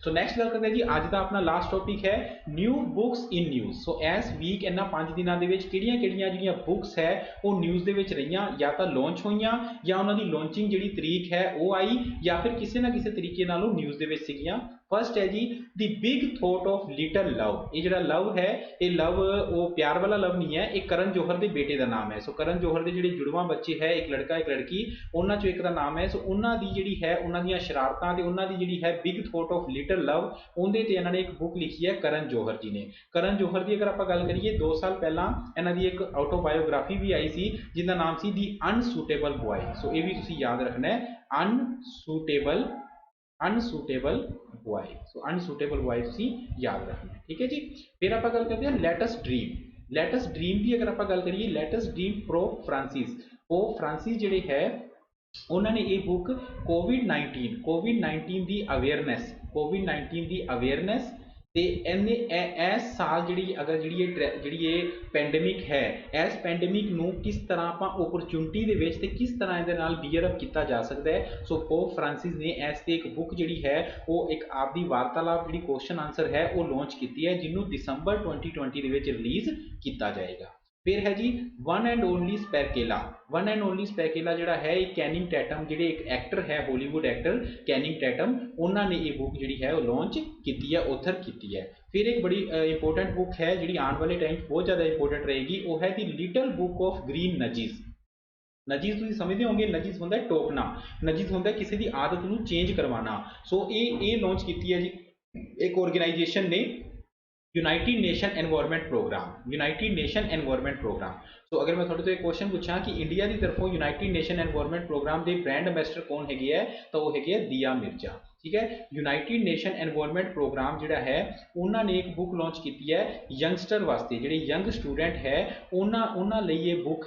सो नैक्सट गल करते हैं जी अज का अपना लास्ट टॉपिक है न्यू बुक्स इन न्यूज़। सो इस वीक इन्होंने 5 दिनों के किहड़ियां बुक्स है वो न्यूज़ के रही या तो लॉन्च हुई या उन्होंने लॉन्चिंग जी तरीक है वो आई या फिर किसी ना किसी तरीके न्यूज़ के सीगियां। फर्स्ट है जी the big thought of little love. ये जो लव है ये लव वो प्यार वाला लव नहीं है, एक करण जौहर के बेटे का नाम है। सो करण जौहर के जो जुड़वा बच्चे है एक लड़का एक लड़की उन्होंने चो एक का नाम है। सो उन्होंने जी है उन्होंने शरारतां उन्होंने जी है big thought of little love उन्हें इन्होंने एक बुक लिखी है करण जौहर जी ने। करण जौहर की अगर आप गल करिए 2 साल पहला इन्हों की एक ऑटोबायोग्राफी भी आई सी जिसका नाम सी दी अनसूटेबल बॉय। सो ये भी तुसीं याद रखना है अनसूटेबल अनसूटेबल बॉय। सो अनसूटेबल बॉय तुसीं याद रखना है, ठीक है जी। फिर आप गल करते हैं लेटस ड्रीम। लेटस ड्रीम की अगर आप गल करिए लेटस ड्रीम पोप फ्रांसिस जिहड़े है उन्होंने ये बुक कोविड-19 की अवेयरनैस ते इस साल जी अगर जी पेंडेमिक है इस पेंडेमिक नूं किस तरह आप ओपरचुनिटी दे विच ते किस तरह इहदे नाल बीयर अप किया जा सकता है। सो पोप फ्रांसिस ने इस ते एक बुक जी है वो एक आपकी वार्तालाप जी क्वेश्चन आंसर है वो लॉन्च की है जिन्होंने दिसंबर 2020 के रिलीज़ किया जाएगा। फिर है जी वन एंड ओनली स्पैरकेला। वन एंड ओनली स्पैरकेला जो है कैनिंग टैटम जो एक एक्टर है हॉलीवुड एक्टर कैनिंग टैटम उन्होंने ये बुक जी है लॉन्च की है ऑथर की है। फिर एक बड़ी इंपोर्टेंट बुक है जी आने वाले टाइम बहुत ज़्यादा इंपोर्टेंट रहेगी वो है दी लिटल बुक ऑफ ग्रीन नजीज। नजीज तुम समझते होंगे नजीज होंगे टोकना, नजीज होंगे किसी की आदत को चेंज करवाना। सो ये लॉन्च की है जी एक ऑर्गेनाइजेशन ने United Nation environment programme. United Nation environment programme. So अगर मैं थोड़े तो एक क्वेश्चन पूछा कि इंडिया की तरफों यूनाइटेड नेशन एनवायरमेंट प्रोग्राम के ब्रांड अंबैसडर कौन है तो वो है दिया मिर्जा, ठीक है। यूनाइटेड नेशन एनवायरमेंट प्रोग्राम जोड़ा है उन्होंने एक बुक लॉन्च की है यंगस्टर वास्ते जोड़े यंग स्टूडेंट है उन्होंने ये बुक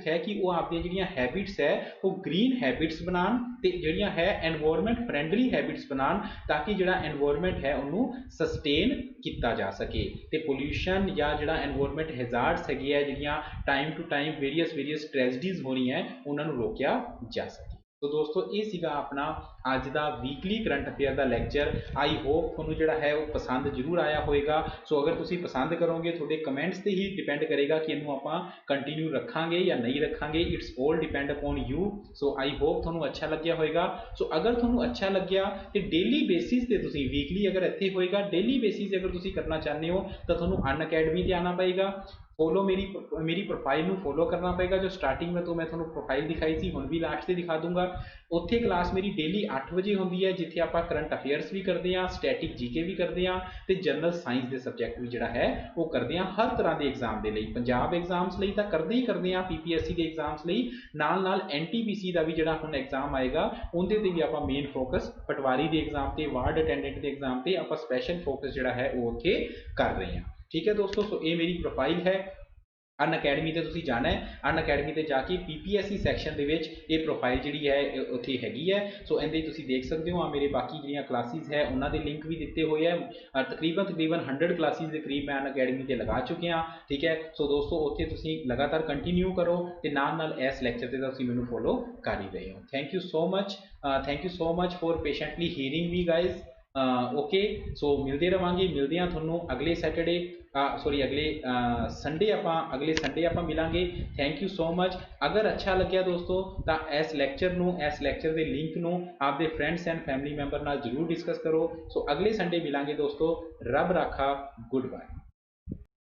है कि वो आपकी जो हैबिट्स है वो ग्रीन हैबिट्स बनान ते जड़ियाँ है एनवायरमेंट फ्रेंडली हैबिट्स बनान ताकि जोड़ा एनवायरमेंट है उन्होंने सस्टेन किया जा सके ते पोल्यूशन या जोड़ा एनवायरमेंट हैजार्ड्स है जड़ियाँ टाइम टू टाइम वेरीअस ट्रेजिडीज हो रही हैं उन्होंने रोकया जा सके। तो दोस्तों ये सीगा अपना अज का वीकली करंट अफेयर का लैक्चर। आई होप थोनों जोड़ा है वो पसंद जरूर आया होएगा। सो अगर तुसी पसंद करोगे थोड़े कमेंट्स से ही डिपेंड करेगा कि इनू आप कंटिन्यू रखांगे या नहीं रखांगे। It's all depend upon you. So I hope थोनों अच्छा लग्या होएगा। सो अगर थोनों अच्छा लग्या तो डेली बेसिस से तुसी वीकली अगर इत्थे होएगा डेली बेसिस अगर तुसी करना चाहते हो तो थोनों अनअकैडमी ते आना पएगा। फॉलो मेरी प्रोफाइल में फॉलो करना पएगा जो स्टार्टिंग में तो मैं थोनों प्रोफाइल दिखाई थी हुण भी लास्ट से दिखा दूंगा। उत्थे क्लास मेरी डेली 8 बजे होंदी है जिथे आप करंट अफेयर्स भी करते हैं स्टैटिक जीके भी करते हैं तो जनरल साइंस के सब्जैक्ट भी जोड़ा है वो करते हैं हर तरह के एग्जाम के लिए। पंजाब एग्जाम्स लिए तो करते ही करते हैं पीपीएससी के एग्जाम्स लिए नाल एनटीपीसी का भी जो हम एग्जाम आएगा उनके भी आप मेन फोकस पटवारी के एग्जाम से वार्ड अटेंडेंट के एग्जाम से आप स्पैशल फोकस जोड़ा है वो उत्थे कर रहे हैं, ठीक है दोस्तों। सो ये मेरी प्रोफाइल है अनअकैडमी ते तुसीं जाना है अनअकैडमी ते जाके पीपीएससी सैक्शन दे विच ये प्रोफाइल जी है उत्थे हैगी है। सो इहदे तुसीं देख सकते हो मेरे बाकी जिहड़ियां क्लासिस है उन्होंने लिंक भी दिते हुए है तकरीबन 100 क्लासिस के करीब मैं अनअकैडमी ते लगा चुके हैं, ठीक है। सो दोस्तों उत्थे तुसीं लगातार कंटिन्यू करो ते नाल इस लैक्चर ते तुसीं मैनूं फॉलो कर ही रहे हो। Thank you so much for patiently hearing me guys. Okay so मिलते मिलते हैं थोनों अगले सैटरडे अगले संडे अगले संडे आप मिलांगे। Thank you so much. अगर अच्छा लग्या दोस्तों तो इस लैक्चर के लिंक नूं आपके फ्रेंड्स एंड फैमिली मैंबर नाल जरूर डिस्कस करो। सो अगले संडे मिलांगे दोस्तों। रब राखा, गुड बाय।